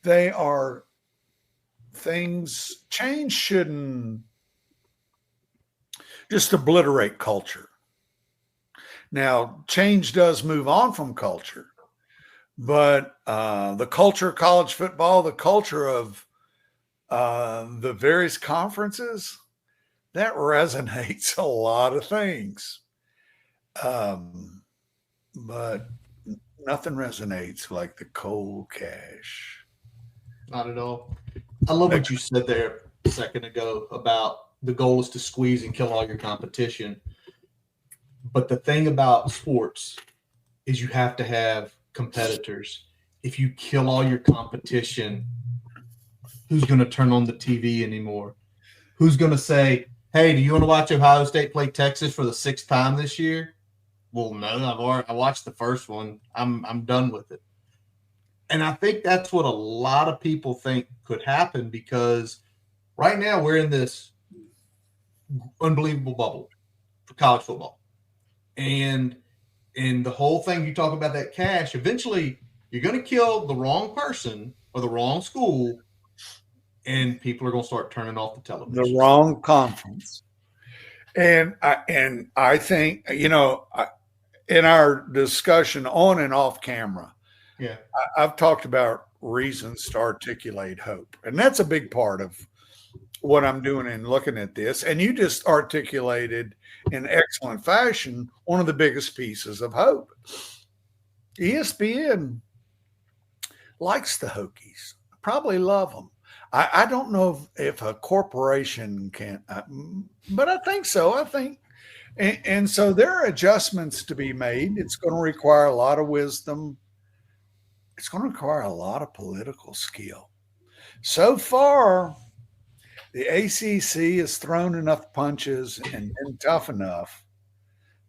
They are things. Change shouldn't just obliterate culture. Now, change does move on from culture, but the culture of college football, the culture of the various conferences, that resonates a lot of things. But nothing resonates like the cold cash. Not at all. I love what you said there a second ago about the goal is to squeeze and kill all your competition. But the thing about sports is you have to have competitors. If you kill all your competition, who's going to turn on the TV anymore? Who's going to say, hey, do you want to watch Ohio State play Texas for the 6th time this year? Well, no, I watched the first one. I'm done with it. And I think that's what a lot of people think could happen, because right now we're in this unbelievable bubble for college football. And the whole thing, you talk about that cash, eventually you're going to kill the wrong person or the wrong school, and people are going to start turning off the television. The wrong conference. And I think, in our discussion on and off camera, I've talked about reasons to articulate hope. And that's a big part of what I'm doing in looking at this. And you just articulated in excellent fashion one of the biggest pieces of hope. ESPN likes the Hokies, probably love them. I don't know if a corporation can, but I think so. I think, and so there are adjustments to be made. It's going to require a lot of wisdom. It's going to require a lot of political skill. So far, the ACC has thrown enough punches and been tough enough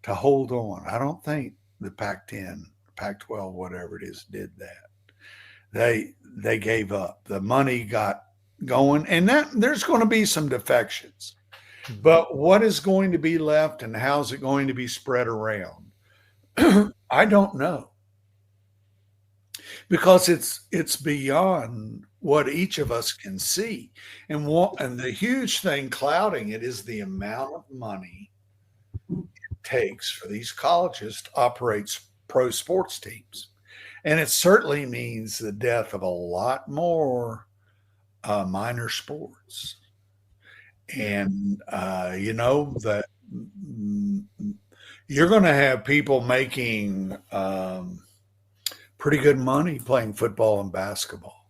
to hold on. I don't think the Pac-10, Pac-12, whatever it is, did that. They gave up. The money got going, and that there's going to be some defections. But what is going to be left and how's it going to be spread around? I don't know. Because it's beyond what each of us can see. And the huge thing clouding it is the amount of money it takes for these colleges to operate pro sports teams. And it certainly means the death of a lot more minor sports. And, that you're going to have people making pretty good money playing football and basketball.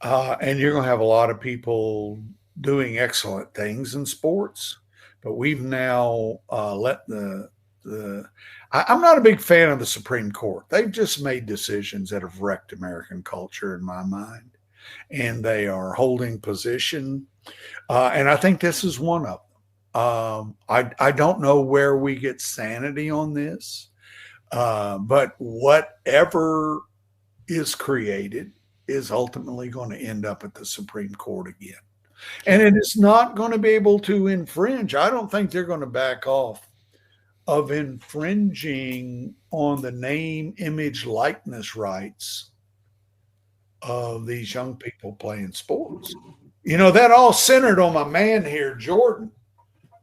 And you're going to have a lot of people doing excellent things in sports. But we've now let I'm not a big fan of the Supreme Court. They've just made decisions that have wrecked American culture in my mind. And they are holding position. And I think this is one of them. I don't know where we get sanity on this. But whatever is created is ultimately going to end up at the Supreme Court again. And it is not going to be able to infringe. I don't think they're going to back off of infringing on the name, image, likeness rights of these young people playing sports. That all centered on my man here, Jordan.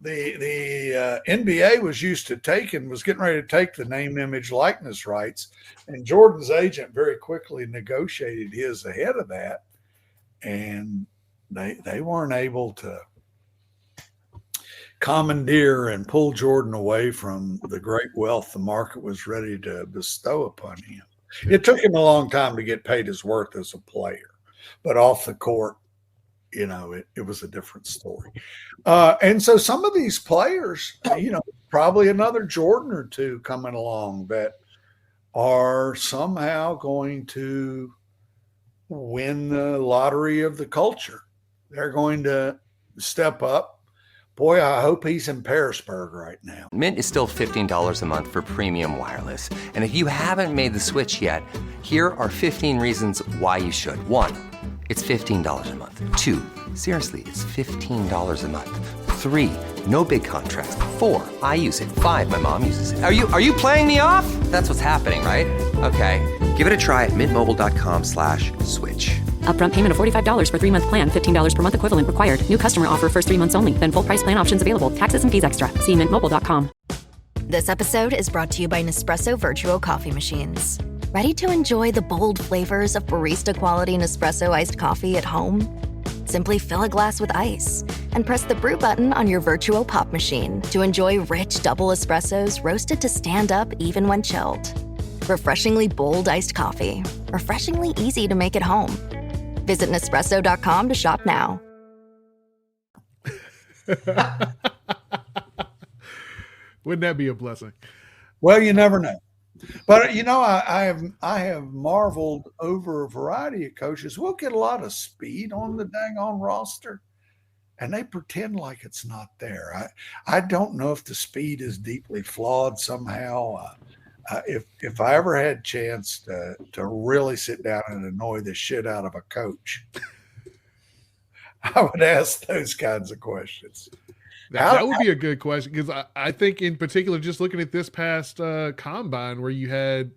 The NBA was getting ready to take the name, image, likeness rights, and Jordan's agent very quickly negotiated his ahead of that, and they weren't able to commandeer and pull Jordan away from the great wealth the market was ready to bestow upon him. It took him a long time to get paid his worth as a player, but off the court, it was a different story. And so some of these players, probably another Jordan or two coming along that are somehow going to win the lottery of the culture. They're going to step up. Boy, I hope he's in Pearisburg right now. Mint is still $15 a month for premium wireless. And if you haven't made the switch yet, here are 15 reasons why you should. 1, it's $15 a month. 2, seriously, it's $15 a month. 3, no big contracts. 4, I use it. 5, my mom uses it. Are you playing me off? That's what's happening, right? Okay, give it a try at mintmobile.com/switch. Upfront payment of $45 for 3-month plan, $15 per month equivalent required. New customer offer first 3 months only. Then full price plan options available. Taxes and fees extra. See mintmobile.com. This episode is brought to you by Nespresso Virtuo Coffee Machines. Ready to enjoy the bold flavors of barista quality Nespresso iced coffee at home? Simply fill a glass with ice and press the brew button on your Virtuo Pop machine to enjoy rich double espressos roasted to stand up even when chilled. Refreshingly bold iced coffee. Refreshingly easy to make at home. Visit Nespresso.com to shop now. Wouldn't that be a blessing? Well, you never know. But, I have marveled over a variety of coaches. We'll get a lot of speed on the dang on roster, and they pretend like it's not there. I don't know if the speed is deeply flawed somehow. if I ever had a chance to really sit down and annoy the shit out of a coach, I would ask those kinds of questions. That would be a good question, because I think in particular, just looking at this past combine where you had,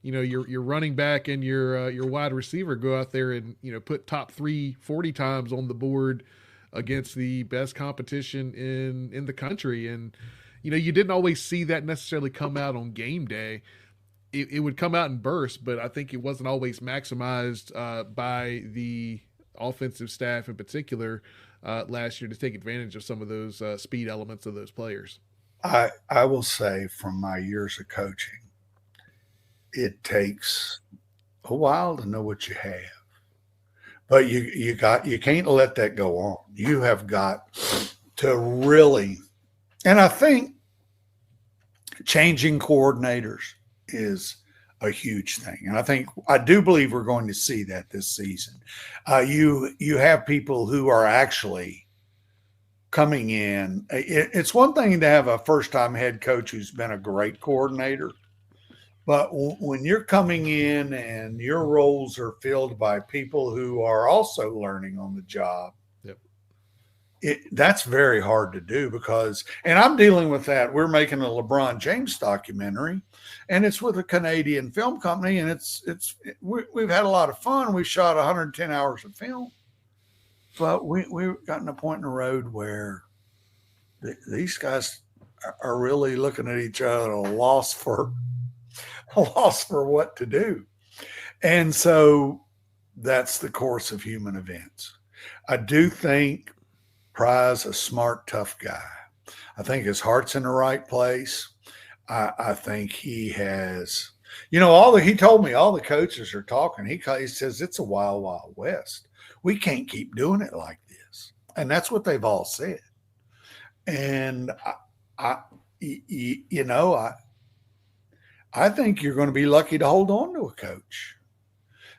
your running back and your wide receiver go out there and, put top 3 40 times on the board against the best competition in the country. And, you didn't always see that necessarily come out on game day. It would come out in bursts, but I think it wasn't always maximized by the offensive staff in particular last year to take advantage of some of those speed elements of those players. I will say from my years of coaching, it takes a while to know what you have, but you can't let that go on. You have got to really, and I think changing coordinators is a huge thing. And I do believe we're going to see that this season. You have people who are actually coming in. It's one thing to have a first-time head coach who's been a great coordinator, but when you're coming in and your roles are filled by people who are also learning on the job, that's very hard to do and I'm dealing with that. We're making a LeBron James documentary, and it's with a Canadian film company, and we've had a lot of fun. We shot 110 hours of film, but we've gotten a point in the road where these guys are really looking at each other at a loss for what to do. And so that's the course of human events. I do think Pry's a smart, tough guy. I think his heart's in the right place. I think he has, he told me all the coaches are talking. He says it's a wild, wild west. We can't keep doing it like this. And that's what they've all said. And I think you're going to be lucky to hold on to a coach,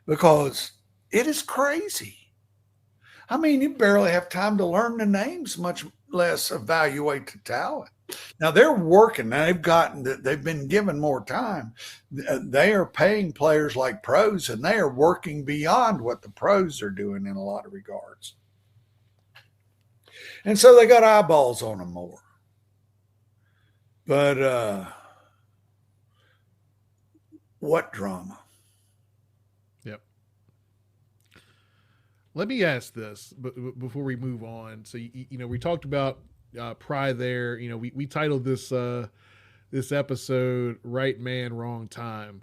because it is crazy. I mean, you barely have time to learn the names, much less evaluate the talent. Now they're working. Now they've been given more time. They are paying players like pros, and they are working beyond what the pros are doing in a lot of regards. And so they got eyeballs on them more. But what drama? Let me ask this, but before we move on. So, we talked about Pry there. We titled this episode "Right Man, Wrong Time."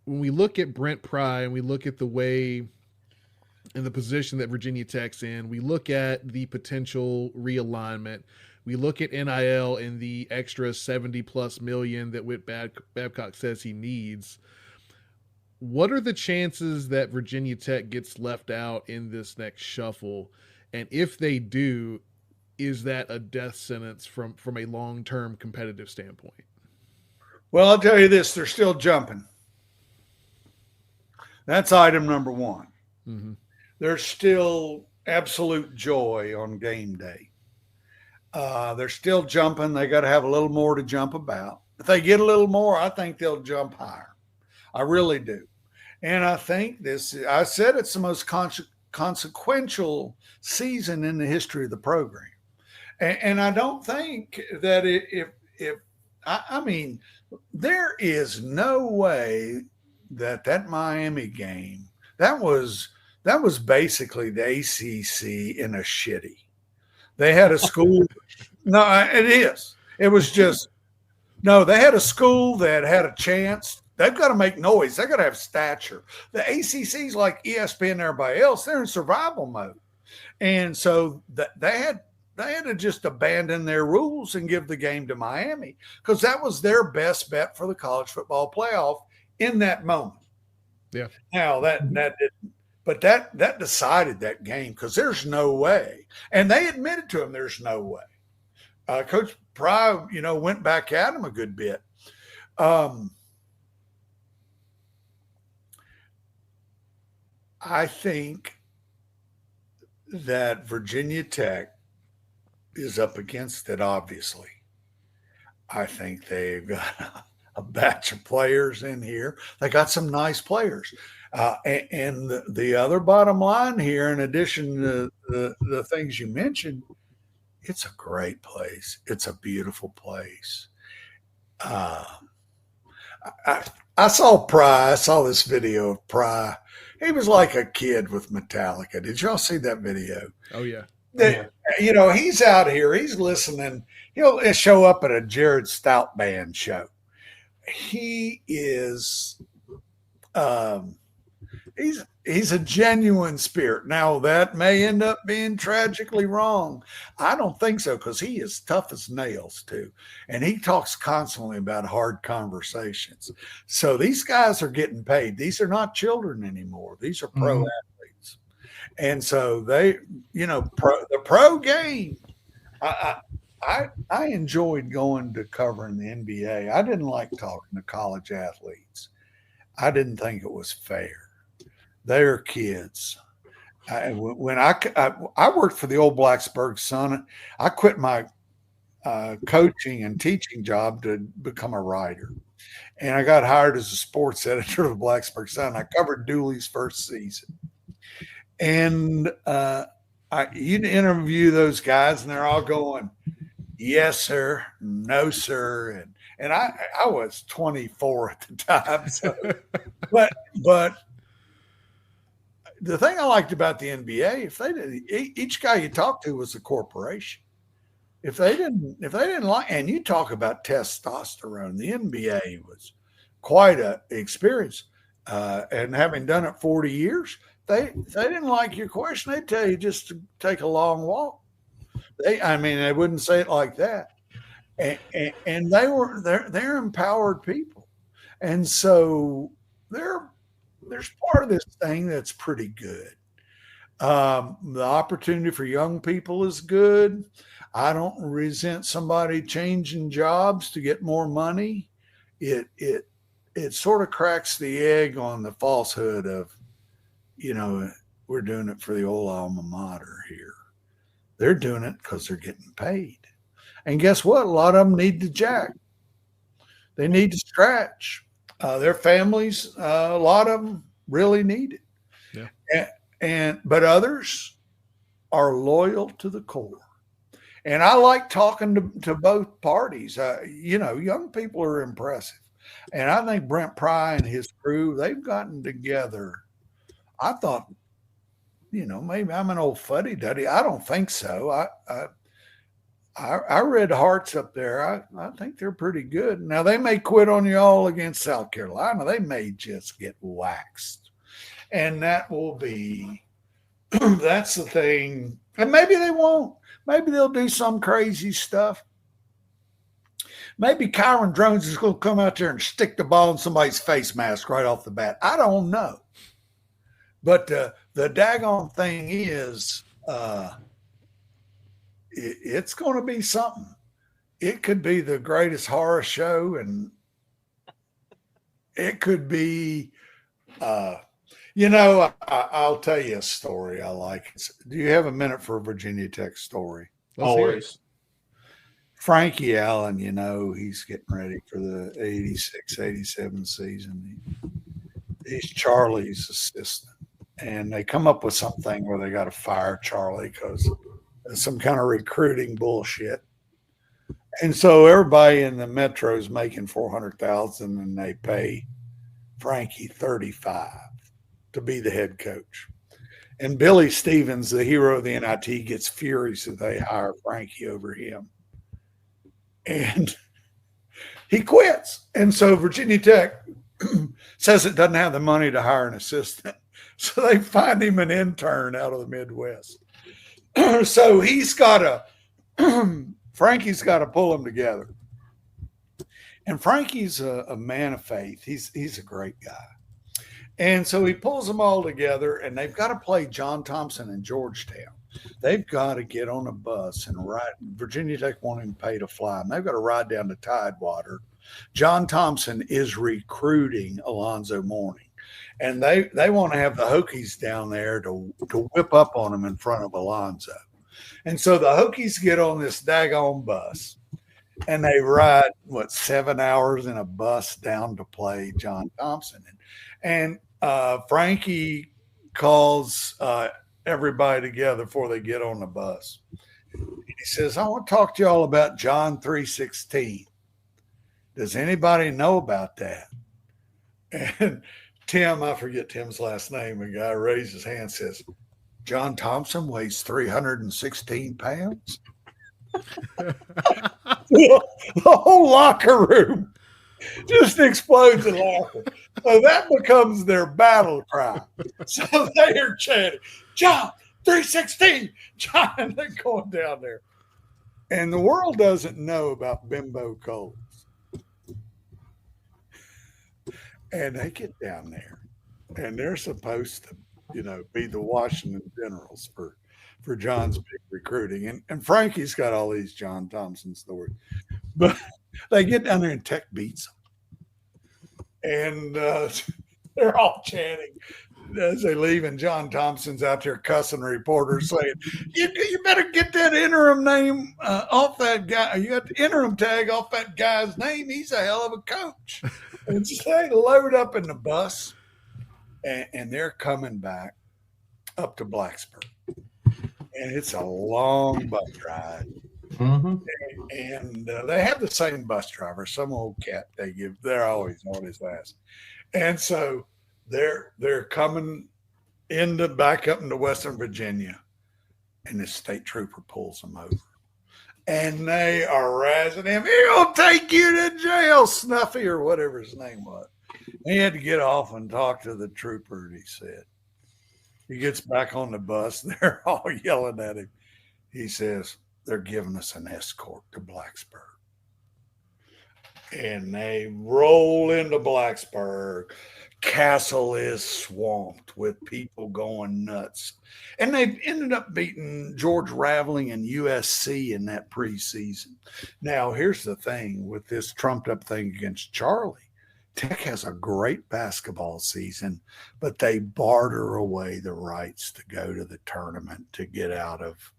When we look at Brent Pry and we look at the way and the position that Virginia Tech's in, we look at the potential realignment. We look at NIL and the extra $70+ million that Whit Babcock says he needs. What are the chances that Virginia Tech gets left out in this next shuffle? And if they do, is that a death sentence from a long-term competitive standpoint? Well, I'll tell you this, they're still jumping. That's item number one. Mm-hmm. There's still absolute joy on game day. They're still jumping. They got to have a little more to jump about. If they get a little more, I think they'll jump higher. I really do. And I think I said it's the most consequential season in the history of the program. And I don't think that I mean, there is no way that Miami game, that was basically the ACC in a shitty. They had a school. No, it is. It was just, no, they had a school that had a chance. They've got to make noise. They got to have stature. The ACC's like ESPN and everybody else. They're in survival mode. And so they had to just abandon their rules and give the game to Miami, because that was their best bet for the college football playoff in that moment. Yeah. Now that didn't, but that decided that game, because there's no way. And they admitted to him there's no way. Coach Pry, went back at him a good bit. I think that Virginia Tech is up against it, obviously. I think they've got a batch of players in here. They got some nice players. And the other bottom line here, in addition to the things you mentioned, it's a great place. It's a beautiful place. I saw Pry. I saw this video of Pry. He was like a kid with Metallica. Did y'all see that video? Oh, yeah. You know, he's out here. He's listening. He'll show up at a Jared Stout band show. He is he's a genuine spirit. Now, that may end up being tragically wrong. I don't think so, because he is tough as nails too. And he talks constantly about hard conversations. So these guys are getting paid. These are not children anymore. These are pro athletes. And so they, you know, the pro game, I enjoyed going to covering the NBA. I didn't like talking to college athletes. I didn't think it was fair. They're kids. When I worked for the old Blacksburg Sun, I quit my coaching and teaching job to become a writer. And I got hired as a sports editor of the Blacksburg Sun. I covered Dooley's first season. And you interview those guys, and they're all going, yes, sir, no, sir. And I was 24 at the time. So, but the thing I liked about the NBA, each guy you talked to was a corporation. If they didn't like, and you talk about testosterone, the NBA was quite an experience. And having done it 40 years, they didn't like your question. They'd tell you just to take a long walk. They wouldn't say it like that. And they're empowered people. And so there's part of this thing that's pretty good. The opportunity for young people is good. I don't resent somebody changing jobs to get more money. It sort of cracks the egg on the falsehood of, you know, we're doing it for the old alma mater here. They're doing it because they're getting paid. And guess what? A lot of them need to jack. They need to stretch. Their families, a lot of them really need it. Yeah. But others are loyal to the core. And I like talking to both parties. You know, young people are impressive. And I think Brent Pry and his crew, they've gotten together. I thought, you know, maybe I'm an old fuddy-duddy. I don't think so. I read Hearts up there. I think they're pretty good. Now, they may quit on you all against South Carolina. They may just get waxed. And that will be – that's the thing. And maybe they won't. Maybe they'll do some crazy stuff. Maybe Kyron Drones is going to come out there and stick the ball in somebody's face mask right off the bat. I don't know. But the daggone thing is it's going to be something. It could be the greatest horror show, and it could be you know, I'll tell you a story I like. Do you have a minute for a Virginia Tech story? Always. Frankie Allen, you know, he's getting ready for the 86-87 season. He's Charlie's assistant. And they come up with something where they got to fire Charlie because of some kind of recruiting bullshit. And so everybody in the metro is making $400,000, and they pay Frankie $35,000 to be the head coach. And Billy Stevens, the hero of the NIT, gets furious that they hire Frankie over him. And he quits. And so Virginia Tech says it doesn't have the money to hire an assistant. So they find him an intern out of the Midwest. So Frankie's got to pull them together. And Frankie's a man of faith. He's a great guy. And so he pulls them all together, and they've got to play John Thompson in Georgetown. They've got to get on a bus and ride. Virginia Tech won't even pay to fly them. They've got to ride down to Tidewater. John Thompson is recruiting Alonzo Mourning, and they want to have the Hokies down there to whip up on them in front of Alonzo. And so the Hokies get on this daggone bus, and they ride 7 hours in a bus down to play John Thompson, and Frankie calls everybody together before they get on the bus. He says, "I want to talk to y'all about John 3:16. Does anybody know about that?" And Tim, I forget Tim's last name, a guy raised his hand and says, "John Thompson weighs 316 pounds." The whole locker room just explodes in laughter. So that becomes their battle cry. So they are chanting, "John 316, John," and they're going down there. And the world doesn't know about Bimbo Coles. And they get down there, and they're supposed to, be the Washington Generals for John's big recruiting. And Frankie's got all these John Thompson stories. But they get down there and Tech beats them. And they're all chanting as they leave, and John Thompson's out there cussing reporters saying, you better get that interim name off that guy. You got the interim tag off that guy's name. He's a hell of a coach. And so they load up in the bus, and they're coming back up to Blacksburg. And it's a long bus ride. Mm-hmm. And they have the same bus driver, some old cat they're always on his ass. And so they're coming back up into Western Virginia, and the state trooper pulls them over. And they are razzing him. "He'll take you to jail, Snuffy," or whatever his name was. He had to get off and talk to the trooper, he said. He gets back on the bus. They're all yelling at him. He says, "They're giving us an escort to Blacksburg." And they roll into Blacksburg. Castle is swamped with people going nuts. And they ended up beating George Raveling and USC in that preseason. Now, here's the thing with this trumped up thing against Charlie. Tech has a great basketball season, but they barter away the rights to go to the tournament to get out of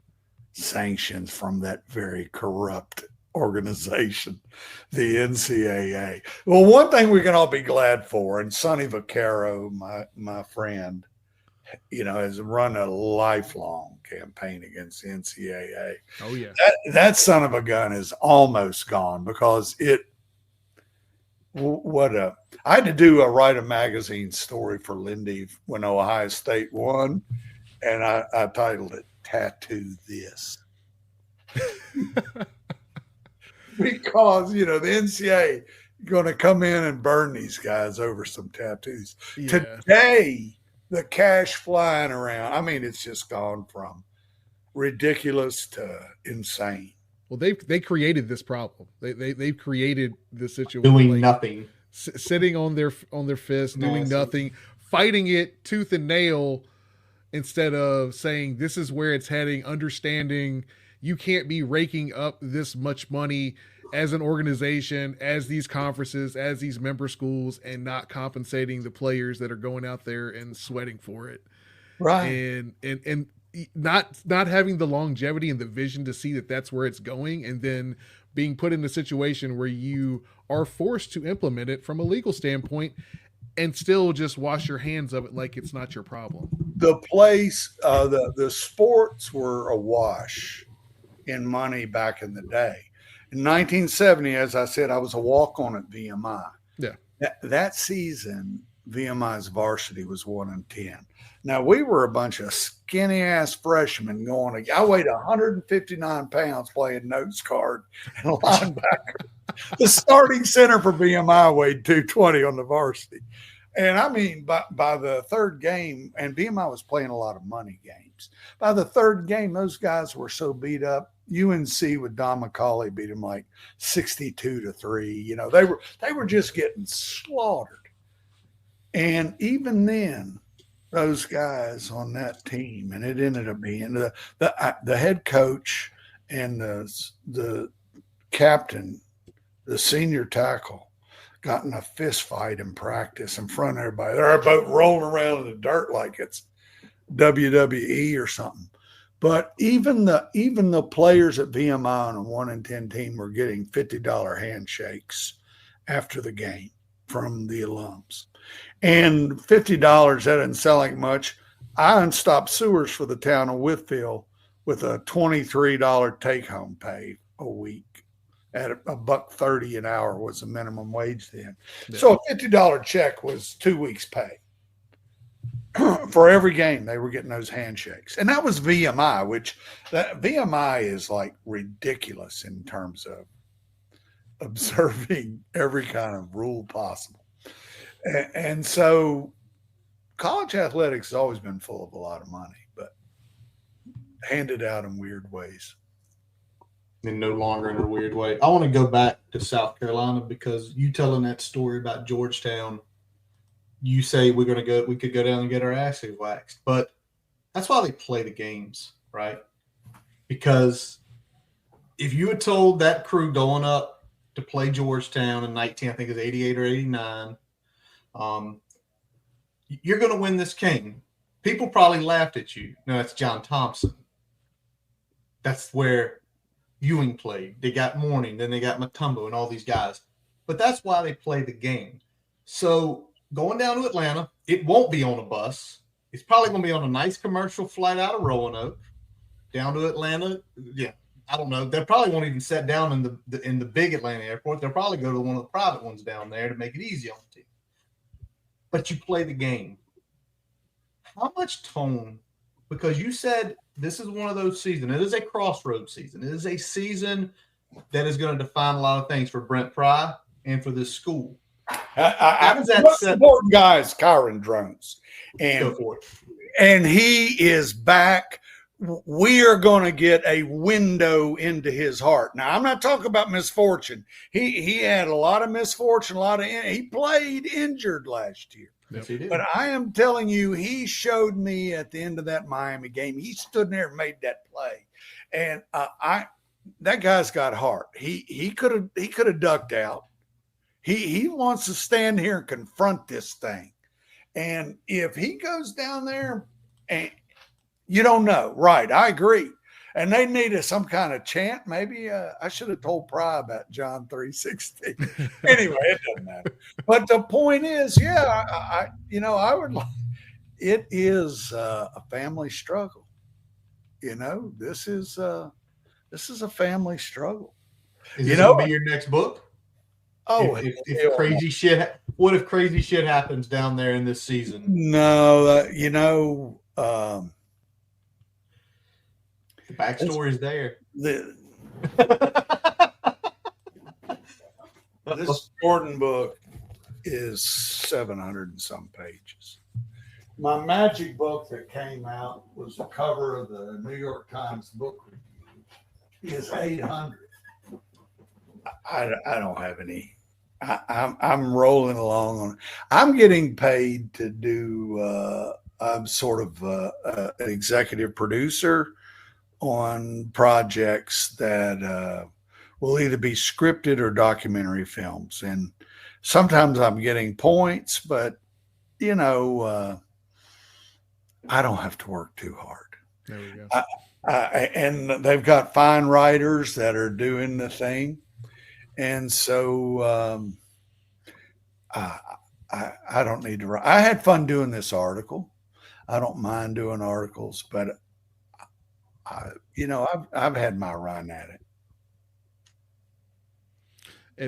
sanctions from that very corrupt organization, the NCAA. Well, one thing we can all be glad for, and Sonny Vaccaro, my friend, has run a lifelong campaign against the NCAA. Oh yeah, that son of a gun is almost gone because I had to write a magazine story for Lindy when Ohio State won, and I titled it "Tattoo This." Because, the NCAA going to come in and burn these guys over some tattoos. Yeah. Today, the cash flying around, it's just gone from ridiculous to insane. Well, they created this problem. They've created this situation. Doing nothing. Sitting on their fists, doing nothing, fighting it tooth and nail instead of saying this is where it's heading, understanding you can't be raking up this much money as an organization, as these conferences, as these member schools, and not compensating the players that are going out there and sweating for it. Right. And not having the longevity and the vision to see that that's where it's going, and then being put in a situation where you are forced to implement it from a legal standpoint and still just wash your hands of it like it's not your problem. The place, the sports were awash in money back in the day. In 1970, as I said, I was a walk-on at VMI. Yeah. That season, VMI's varsity was 1-10. Now, we were a bunch of skinny-ass freshmen going. I weighed 159 pounds playing nose guard and linebacker. The starting center for VMI weighed 220 on the varsity. And by the third game, and VMI was playing a lot of money games. By the third game, those guys were so beat up. UNC with Don McCauley beat them like 62-3. They were just getting slaughtered. And even then, those guys on that team, and it ended up being the head coach and the captain, the senior tackle, got in a fist fight in practice in front of everybody. They're both rolling around in the dirt like it's WWE or something. But even the players at VMI on a 1-10 team were getting $50 handshakes after the game from the alums. And $50, that doesn't sound like much. I unstopped sewers for the town of Whitfield with a $23 take-home pay a week at $1.30 an hour was the minimum wage then. Yeah. So a $50 check was 2 weeks' pay. For every game, they were getting those handshakes. And that was VMI, which that VMI is like ridiculous in terms of observing every kind of rule possible. And so college athletics has always been full of a lot of money, but handed out in weird ways. And no longer in a weird way. I want to go back to South Carolina because you telling that story about Georgetown, you say we could go down and get our asses waxed. But that's why they play the games, right? Because if you had told that crew going up to play Georgetown in 19, I think it's 88 or 89, you're going to win this game. People probably laughed at you. No, that's John Thompson. That's where Ewing played. They got Mourning, then they got Mutombo and all these guys. But that's why they play the game. So going down to Atlanta, it won't be on a bus. It's probably going to be on a nice commercial flight out of Roanoke down to Atlanta. Yeah, I don't know. They probably won't even sit down in the big Atlanta airport. They'll probably go to one of the private ones down there to make it easy on the team. But you play the game. How much tone? Because you said this is one of those seasons. It is a crossroads season. It is a season that is going to define a lot of things for Brent Pry and for this school. Most important guy is Kyron Drones. And he is back. We are going to get a window into his heart. Now, I'm not talking about misfortune. He had a lot of misfortune, he played injured last year. Yes, he did. But I am telling you, he showed me at the end of that Miami game, he stood there and made that play. And that guy's got heart. He could have ducked out. He wants to stand here and confront this thing. And if he goes down there, and you don't know, right? I agree. And they needed some kind of chant. Maybe I should have told Pry about John 3:16. Anyway, it doesn't matter. But the point is, I would. It is a family struggle. This is a family struggle. Is it going to be your next book? Oh, if crazy shit. What if crazy shit happens down there in this season? No, the backstory's there. This Jordan book is 700 and some pages. My magic book that came out was the cover of the New York Times book review is 800. I don't have any. I'm rolling along on. I'm getting paid to do. I'm sort of an executive producer on projects that will either be scripted or documentary films, and sometimes I'm getting points, but I don't have to work too hard. There we go. And they've got fine writers that are doing the thing. And so I don't need to write. I had fun doing this article. I don't mind doing articles, but I've had my run at it.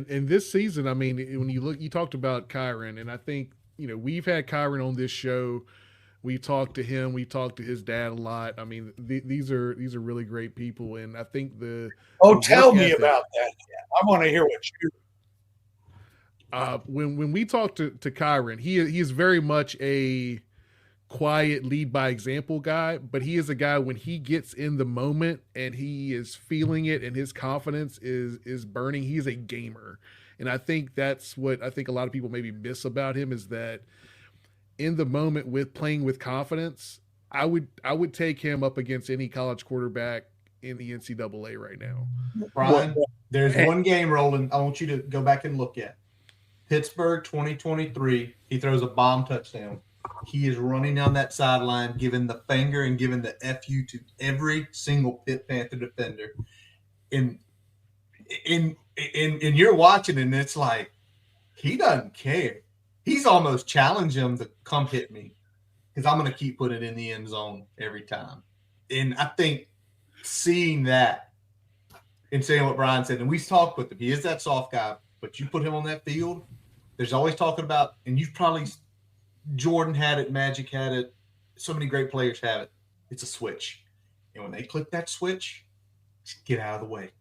And this season, I mean, when you talked about Kyron, and I think, we've had Kyron on this show. We talked to him. We talked to his dad a lot. I mean, these are really great people, and I think tell me about that. I want to hear what you. When we talk to Kyron, he is very much a quiet, lead by example guy, but he is a guy when he gets in the moment and he is feeling it and his confidence is burning. He is a gamer, and I think that's what I think a lot of people maybe miss about him is that. In the moment with playing with confidence, I would take him up against any college quarterback in the NCAA right now. Brian, there's one game rolling. I want you to go back and look at Pittsburgh 2023. He throws a bomb touchdown. he is running down that sideline, giving the finger and giving the FU to every single Pitt Panther defender. And you're watching, and it's like he doesn't care. He's almost challenged him to come hit me because I'm going to keep putting it in the end zone every time. And I think seeing that and saying what Brian said, and we talked with him, he is that soft guy, but you put him on that field, there's always talking about, and you've probably, Jordan had it, Magic had it, so many great players have it. It's a switch. And when they click that switch, just get out of the way.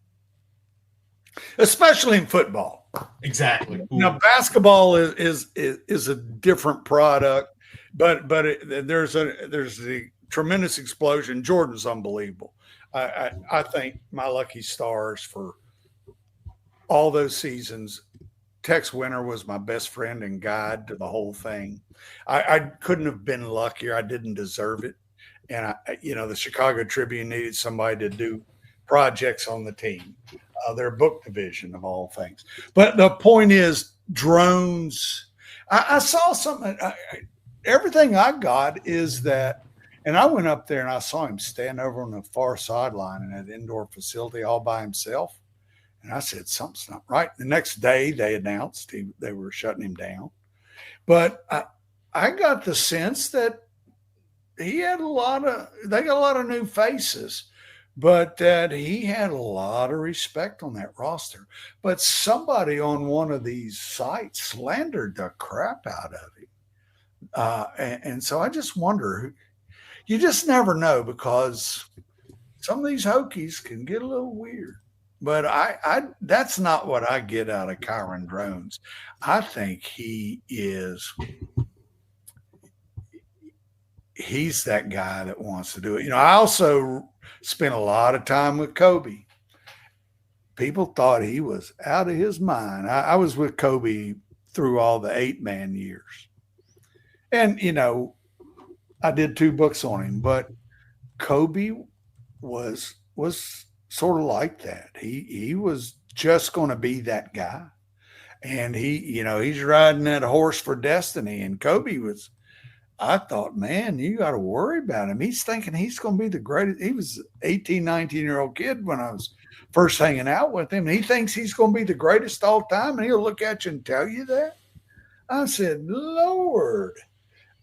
Especially in football. Exactly. Now, basketball is a different product, but there's a tremendous explosion. Jordan's unbelievable. I think my lucky stars for all those seasons. Tex Winter was my best friend and guide to the whole thing. I couldn't have been luckier. I didn't deserve it. And the Chicago Tribune needed somebody to do projects on the team. Their book division of all things. But the point is drones. I saw something. Everything I got is that, and I went up there and I saw him stand over on the far sideline in that indoor facility all by himself. And I said, something's not right. The next day they announced they were shutting him down. But I got the sense that they got a lot of new faces, but that he had a lot of respect on that roster. But somebody on one of these sites slandered the crap out of him. And so I just wonder, you just never know, because some of these Hokies can get a little weird. But that's not what I get out of Kyron Drones. I think he's that guy that wants to do it. I also spent a lot of time with Kobe. People thought he was out of his mind. I was with Kobe through all the 8-man years. And, I did 2 books on him, but Kobe was sort of like that. He was just going to be that guy. And he's riding that horse for destiny. And Kobe was, I thought, man, you got to worry about him. He's thinking he's going to be the greatest. He was an 18, 19-year-old kid when I was first hanging out with him. He thinks he's going to be the greatest all time, and he'll look at you and tell you that. I said, Lord.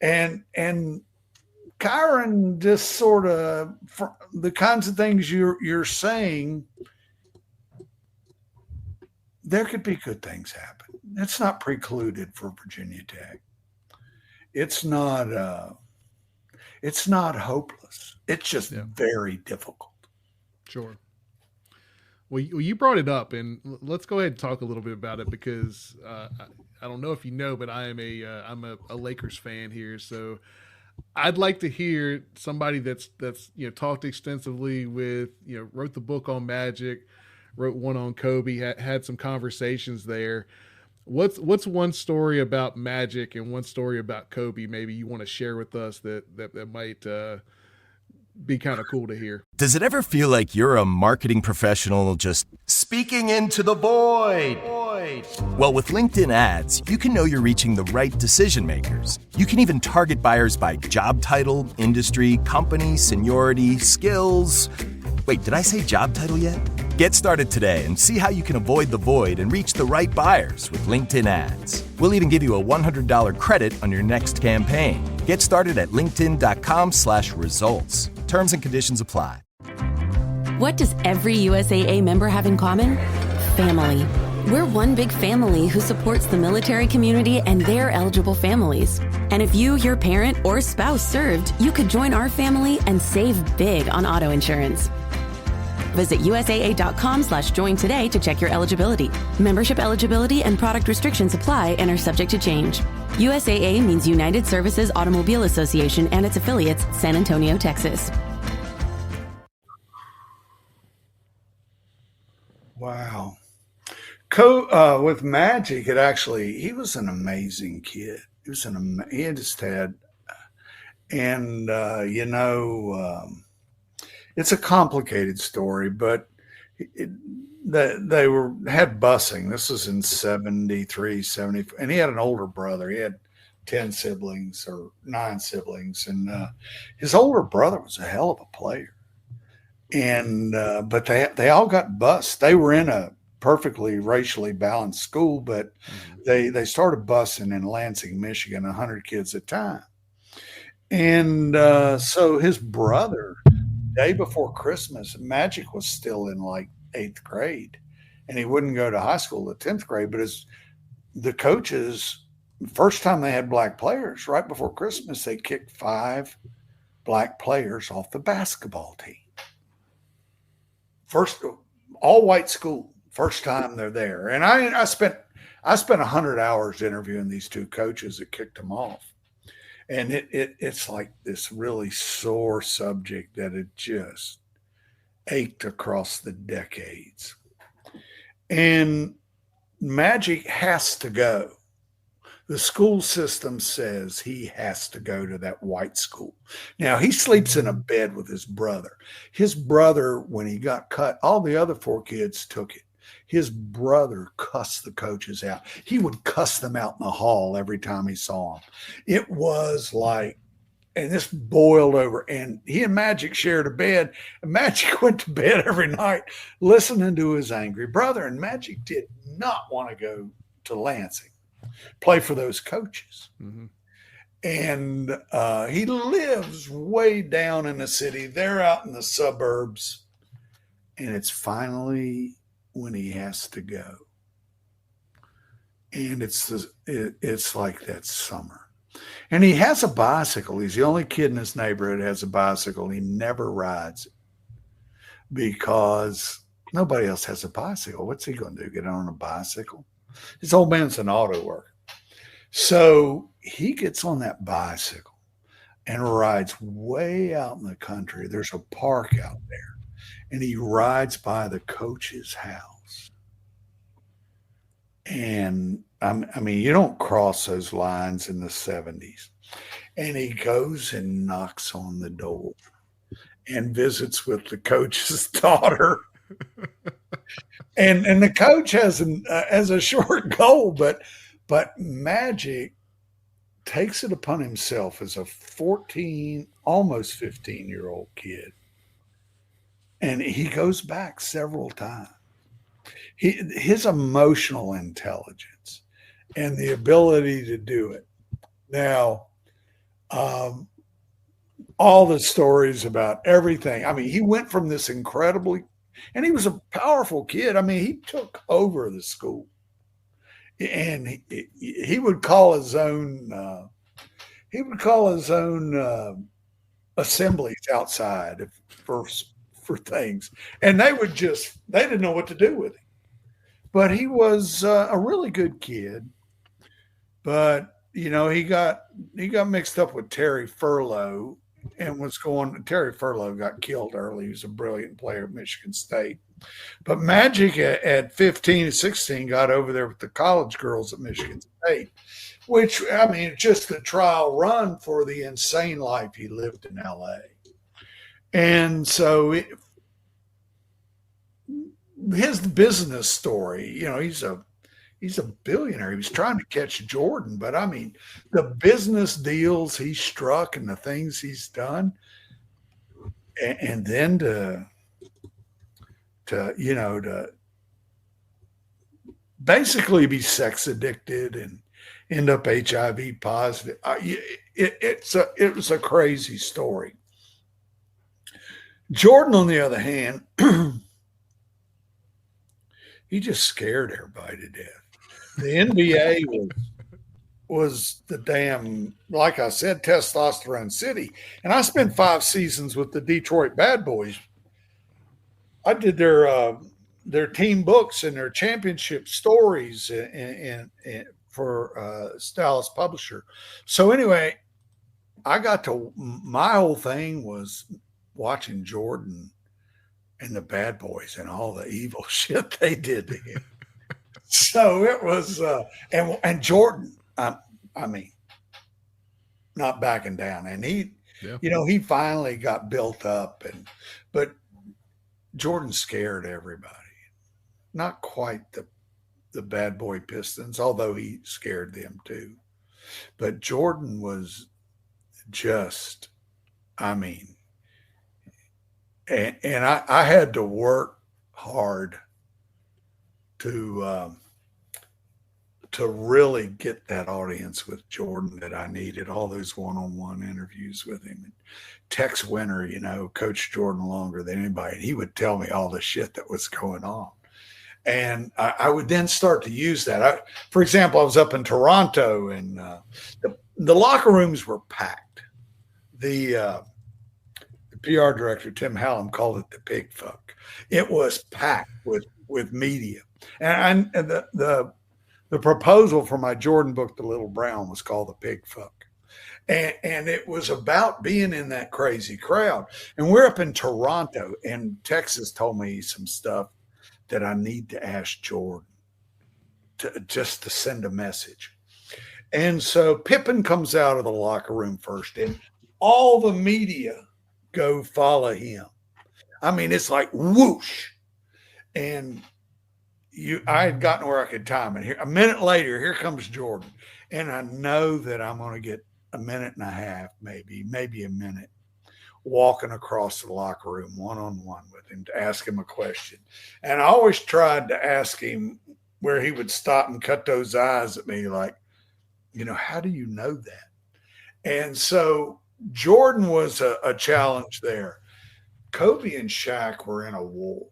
And Kyron just sort of, the kinds of things you're saying, there could be good things happen. It's not precluded for Virginia Tech. It's not hopeless. It's just very difficult. Sure. Well, you brought it up, and let's go ahead and talk a little bit about it, because I don't know if you know, but I'm a Lakers fan here, so I'd like to hear somebody that's talked extensively with, wrote the book on Magic, wrote one on Kobe, had some conversations there. What's one story about Magic and one story about Kobe maybe you want to share with us that might be kind of cool to hear? Does it ever feel like you're a marketing professional just speaking into the void? Well, with LinkedIn ads, you can know you're reaching the right decision makers. You can even target buyers by job title, industry, company, seniority, skills. Wait, did I say job title yet? Get started today and see how you can avoid the void and reach the right buyers with LinkedIn ads. We'll even give you a $100 credit on your next campaign. Get started at linkedin.com/results. Terms and conditions apply. What does every USAA member have in common? Family. We're one big family who supports the military community and their eligible families. And if you, your parent, or spouse served, you could join our family and save big on auto insurance. Visit USAA.com/join today to check your eligibility. Membership eligibility and product restrictions apply and are subject to change. USAA means United Services Automobile Association and its affiliates, San Antonio, Texas. Wow. With Magic, he was an amazing kid. He was he just had, and it's a complicated story, but they had busing. This was in 73, 70, and he had an older brother. He had 10 siblings or 9 siblings. And his older brother was a hell of a player. And but they all got bused. They were in a perfectly racially balanced school, but they started busing in Lansing, Michigan, 100 kids at a time. And so his brother, day before Christmas, Magic was still in like 8th grade, and he wouldn't go to high school at 10th grade. But the coaches, first time they had black players, right before Christmas, they kicked 5 black players off the basketball team. First, all white school, first time they're there. And I spent 100 hours interviewing these 2 coaches that kicked them off. And it's like this really sore subject that it just ached across the decades. And Magic has to go. The school system says he has to go to that white school. Now, he sleeps in a bed with his brother. His brother, when he got cut, all the other 4 kids took it. His brother cussed the coaches out. He would cuss them out in the hall every time he saw them. It was like, and this boiled over. And he and Magic shared a bed. And Magic went to bed every night listening to his angry brother. And Magic did not want to go to Lansing, play for those coaches. Mm-hmm. And he lives way down in the city. They're out in the suburbs. And it's finally when he has to go. And it's like that summer. And he has a bicycle. He's the only kid in his neighborhood that has a bicycle. He never rides it because nobody else has a bicycle. What's he going to do, get on a bicycle? His old man's an auto worker. So he gets on that bicycle and rides way out in the country. There's a park out there. And he rides by the coach's house. And I mean, you don't cross those lines in the 70s. And he goes and knocks on the door and visits with the coach's daughter. And the coach has a short goal, but Magic takes it upon himself as a 14, almost 15-year-old kid. And he goes back several times. His emotional intelligence and the ability to do it. Now, all the stories about everything. I mean, he went from this incredibly, and he was a powerful kid. I mean, he took over the school. And he would call his own assemblies outside for things, and they didn't know what to do with him. But he was a really good kid. But he got mixed up with Terry Furlow and Terry Furlow got killed early. He was a brilliant player at Michigan State. But Magic at 15 and 16 got over there with the college girls at Michigan State, which, I mean, just a trial run for the insane life he lived in L.A. And so his business story, he's a billionaire. He was trying to catch Jordan, but I mean, the business deals he struck and the things he's done, and then to basically be sex addicted and end up HIV positive. It was a crazy story. Jordan, on the other hand, he just scared everybody to death. The NBA was the damn, like I said, testosterone city. And I spent 5 seasons with the Detroit Bad Boys. I did their team books and their championship stories for Stylus Publisher. So anyway, my whole thing was watching Jordan and the Bad Boys and all the evil shit they did to him. So it was, and Jordan, I mean, not backing down. And he finally got built up, but Jordan scared everybody. Not quite the Bad Boy Pistons, although he scared them too. But Jordan was just, I mean, and I had to work hard to really get that audience with Jordan that I needed, all those one-on-one interviews with him. And Tex Winter, coached Jordan longer than anybody. And he would tell me all the shit that was going on. And I would then start to use that. For example, I was up in Toronto, and the locker rooms were packed. The PR director, Tim Hallam, called it the pig fuck. It was packed with media. And the proposal for my Jordan book, The Little Brown, was called the pig fuck. And it was about being in that crazy crowd. And we're up in Toronto, and Texas told me some stuff that I need to ask Jordan just to send a message. And so Pippen comes out of the locker room first, and all the media go follow him. I mean, it's like whoosh. And I had gotten where I could time it. Here, a minute later, here comes Jordan. And I know that I'm going to get a minute and a half, maybe a minute, walking across the locker room one-on-one with him to ask him a question. And I always tried to ask him where he would stop and cut those eyes at me like, how do you know that? And so Jordan was a challenge there. Kobe and Shaq were in a war.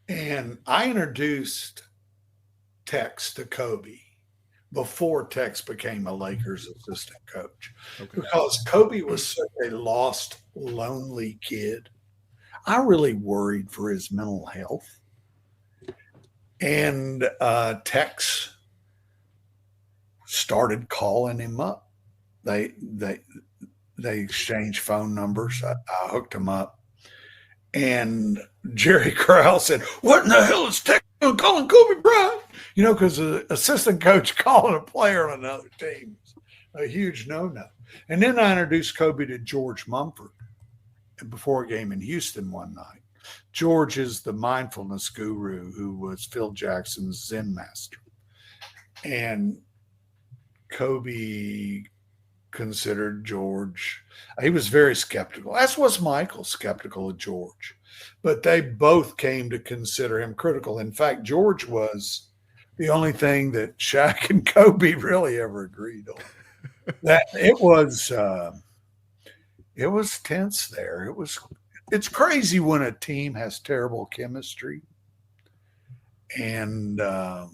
And I introduced Tex to Kobe before Tex became a Lakers assistant coach. Okay. Because Kobe was such a lost, lonely kid. I really worried for his mental health. And Tex started calling him up. They exchanged phone numbers. I hooked him up. And Jerry Corral said, "What in the hell is Tex calling Kobe Bryant?" Because the assistant coach calling a player on another team is a huge no-no. And then I introduced Kobe to George Mumford before a game in Houston one night. George is the mindfulness guru who was Phil Jackson's Zen master. And Kobe considered George, he was very skeptical, as was Michael, skeptical of George. But they both came to consider him critical. In fact, George was the only thing that Shaq and Kobe really ever agreed on. That it was tense there. It's crazy when a team has terrible chemistry, and you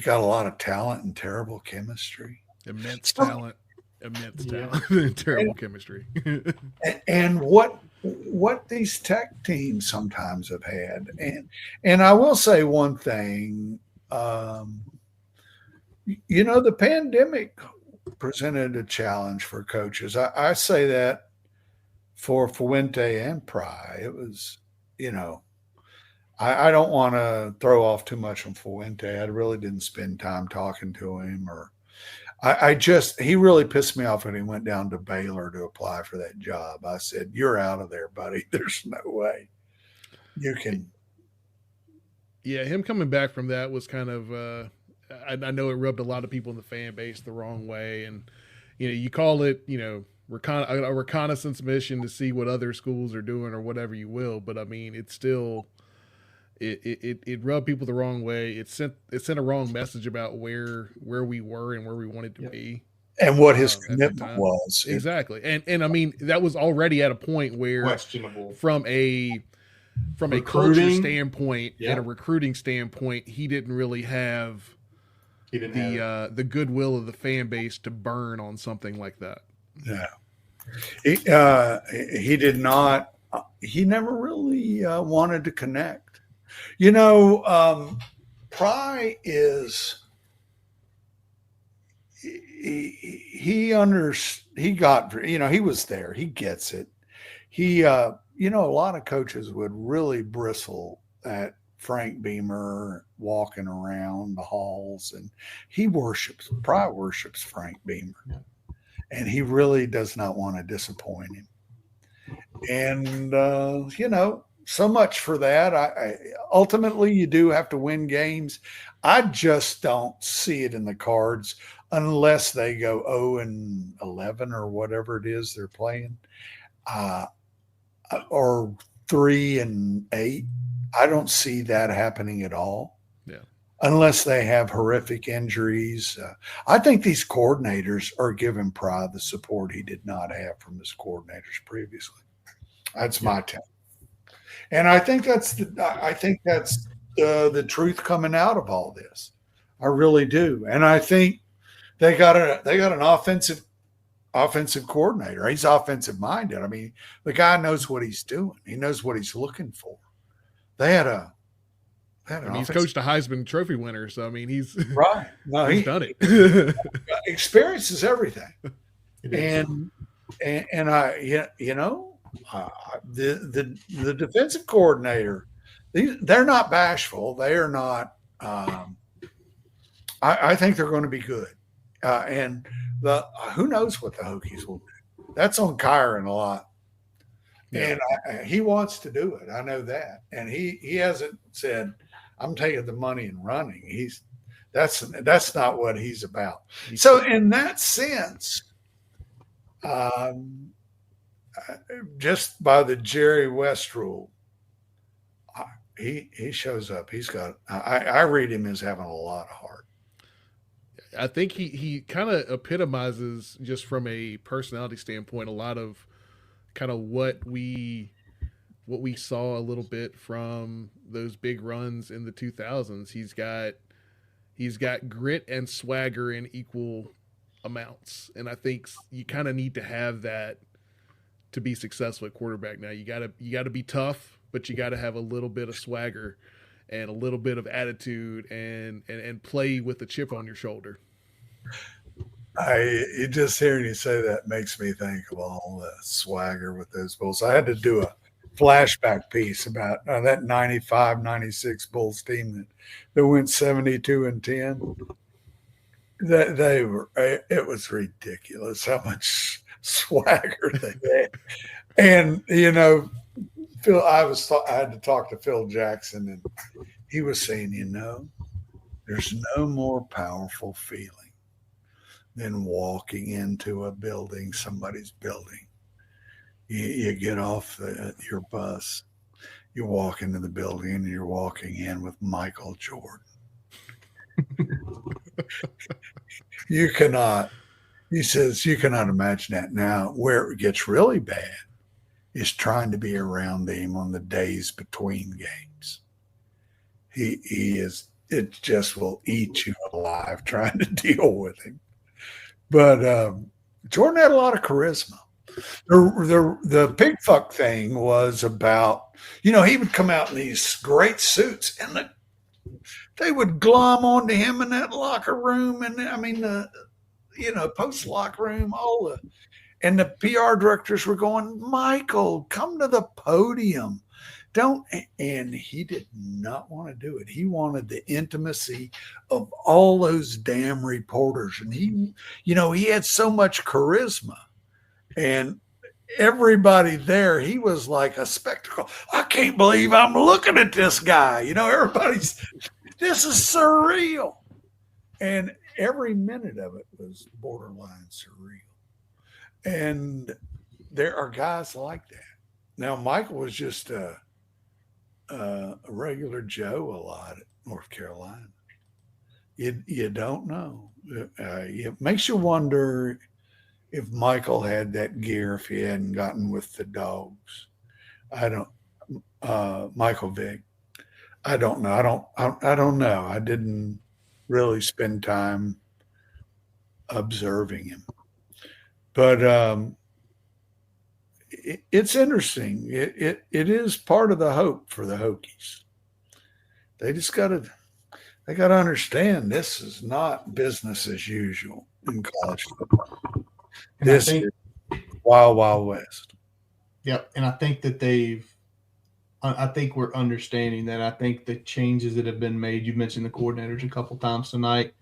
got a lot of talent and terrible chemistry. Immense talent, and terrible chemistry. And what these tech teams sometimes have had. And I will say one thing, the pandemic presented a challenge for coaches. I say that for Fuente and Pry. It was, I don't want to throw off too much on Fuente. I really didn't spend time talking to him, or he really pissed me off when he went down to Baylor to apply for that job. I said, "You're out of there, buddy. There's no way you can." Yeah, him coming back from that was kind of, I know it rubbed a lot of people in the fan base the wrong way. And, you call it, a reconnaissance mission to see what other schools are doing or whatever you will. But I mean, it's still, it rubbed people the wrong way. It sent a wrong message about where we were and where we wanted to be, and what his commitment was. Exactly. And I mean, that was already at a point where questionable from a culture standpoint and a recruiting standpoint, he didn't really have the goodwill of the fan base to burn on something like that. Yeah. He did not, he never really wanted to connect. Pry is, he got, he was there. He gets it. He, a lot of coaches would really bristle at Frank Beamer walking around the halls, and Pry worships Frank Beamer. Yeah. And he really does not want to disappoint him. And, so much for that. Ultimately, you do have to win games. I just don't see it in the cards unless they go 0-11 or whatever it is they're playing, or 3-8. I don't see that happening at all. Yeah. Unless they have horrific injuries. I think these coordinators are giving Pry the support he did not have from his coordinators previously. That's my take. And I think that's the truth coming out of all this. I really do. And I think they got an offensive coordinator. He's offensive minded. I mean, the guy knows what he's doing. He knows what he's looking for. He's coached a Heisman Trophy winner, so I mean, he's right. No, he's done it. Experience is everything. And I, the defensive coordinator, they're not bashful. They are not. I think they're going to be good. And who knows what the Hokies will do? That's on Kyron a lot. Yeah. And he wants to do it. I know that. And he hasn't said, I'm taking the money and running. That's not what he's about. So in that sense, just by the Jerry West rule, he shows up. He's got. I read him as having a lot of heart. I think he kind of epitomizes, just from a personality standpoint, a lot of kind of what we saw a little bit from those big runs in the 2000s. He's got grit and swagger in equal amounts, and I think you kind of need to have that to be successful at quarterback. Now you gotta be tough, but you gotta have a little bit of swagger and a little bit of attitude and play with a chip on your shoulder. Just hearing you say that makes me think of all the swagger with those Bulls. I had to do a flashback piece about that 95-96 Bulls team that went 72-10. It was ridiculous how much swagger they had. And Phil, I had to talk to Phil Jackson, and he was saying, there's no more powerful feeling than walking into a building, somebody's building. You get off your bus, you walk into the building, and you're walking in with Michael Jordan. He says, you cannot imagine that. Now, where it gets really bad is trying to be around him on the days between games. It just will eat you alive trying to deal with him. But Jordan had a lot of charisma. The pig fuck thing was about, he would come out in these great suits, and they would glom onto him in that locker room, and post locker room, and the PR directors were going, Michael, come to the podium. And he did not want to do it. He wanted the intimacy of all those damn reporters. And he had so much charisma, and everybody there, he was like a spectacle. I can't believe I'm looking at this guy. This is surreal. And every minute of it was borderline surreal. And there are guys like that. Now, Michael was just a regular Joe a lot at North Carolina. You don't know. It makes you wonder if Michael had that gear if he hadn't gotten with the dogs. Michael Vick. I don't know. I don't know. I didn't really spend time observing him. But it's interesting. It is part of the hope for the Hokies. They just got to understand this is not business as usual in college football. This is wild, wild west. Yep, and I think that I think we're understanding that. I think the changes that have been made, you mentioned the coordinators a couple times tonight,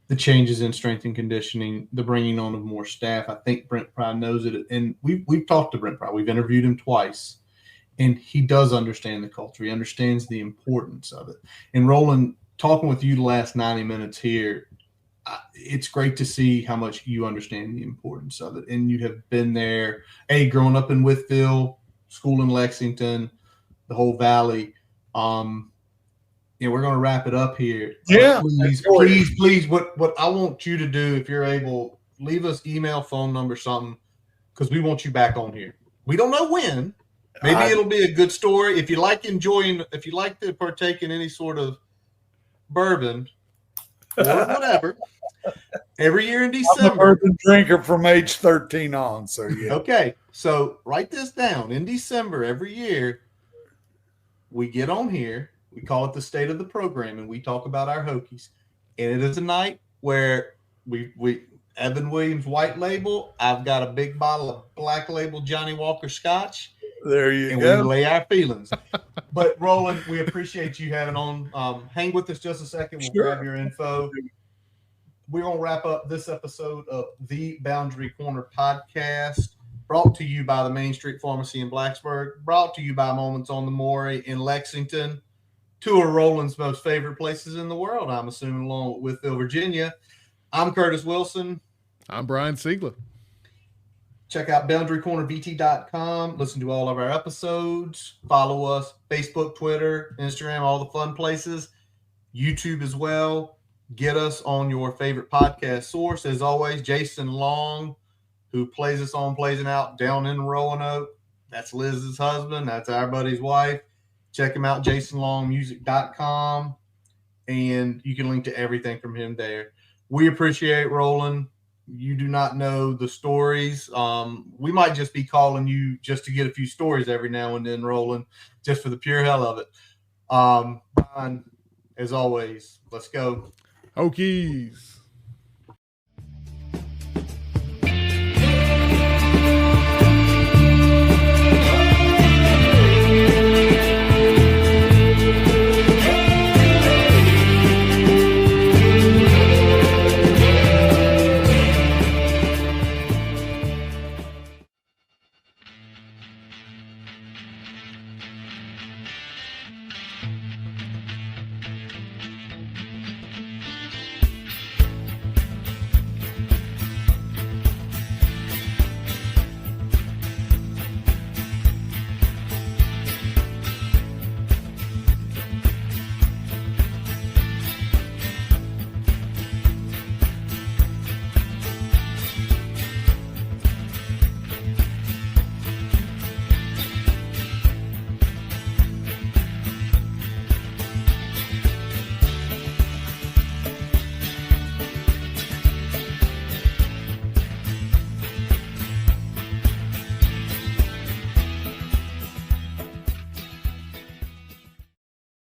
the changes in strength and conditioning, the bringing on of more staff. I think Brent Pry knows it. And we've talked to Brent Pry. We've interviewed him twice. And he does understand the culture. He understands the importance of it. And Roland, talking with you the last 90 minutes here, it's great to see how much you understand the importance of it. And you have been there, growing up in Wytheville, school in Lexington, the whole valley. We're going to wrap it up here. Yeah. Please, what I want you to do, if you're able, leave us email, phone number, something, because we want you back on here. We don't know when. Maybe it'll be a good story. If you like to partake in any sort of bourbon or whatever, every year in December. I'm a bourbon drinker from age 13 on, so yeah. Okay, so write this down. In December every year, we get on here. We call it the state of the program, and we talk about our Hokies. And it is a night where we Evan Williams White Label. I've got a big bottle of Black Label Johnny Walker Scotch. There you and go. We lay our feelings. But Roland, we appreciate you having on. Hang with us just a second. We'll grab your info. We're going to wrap up this episode of the Boundary Corner podcast, brought to you by the Main Street Pharmacy in Blacksburg, brought to you by Moments on the Maury in Lexington, two of Roland's most favorite places in the world, I'm assuming, along with Wytheville, Virginia. I'm Curtis Wilson. I'm Brian Siegler. Check out boundarycornervt.com. Listen to all of our episodes. Follow us, Facebook, Twitter, Instagram, all the fun places. YouTube as well. Get us on your favorite podcast source. As always, Jason Long, who plays us on Blazing Out down in Roanoke. That's Liz's husband. That's our buddy's wife. Check him out, jasonlongmusic.com. And you can link to everything from him there. We appreciate Roland. You do not know the stories. We might just be calling you just to get a few stories every now and then, Roland, just for the pure hell of it. Brian, as always, let's go. Hokies.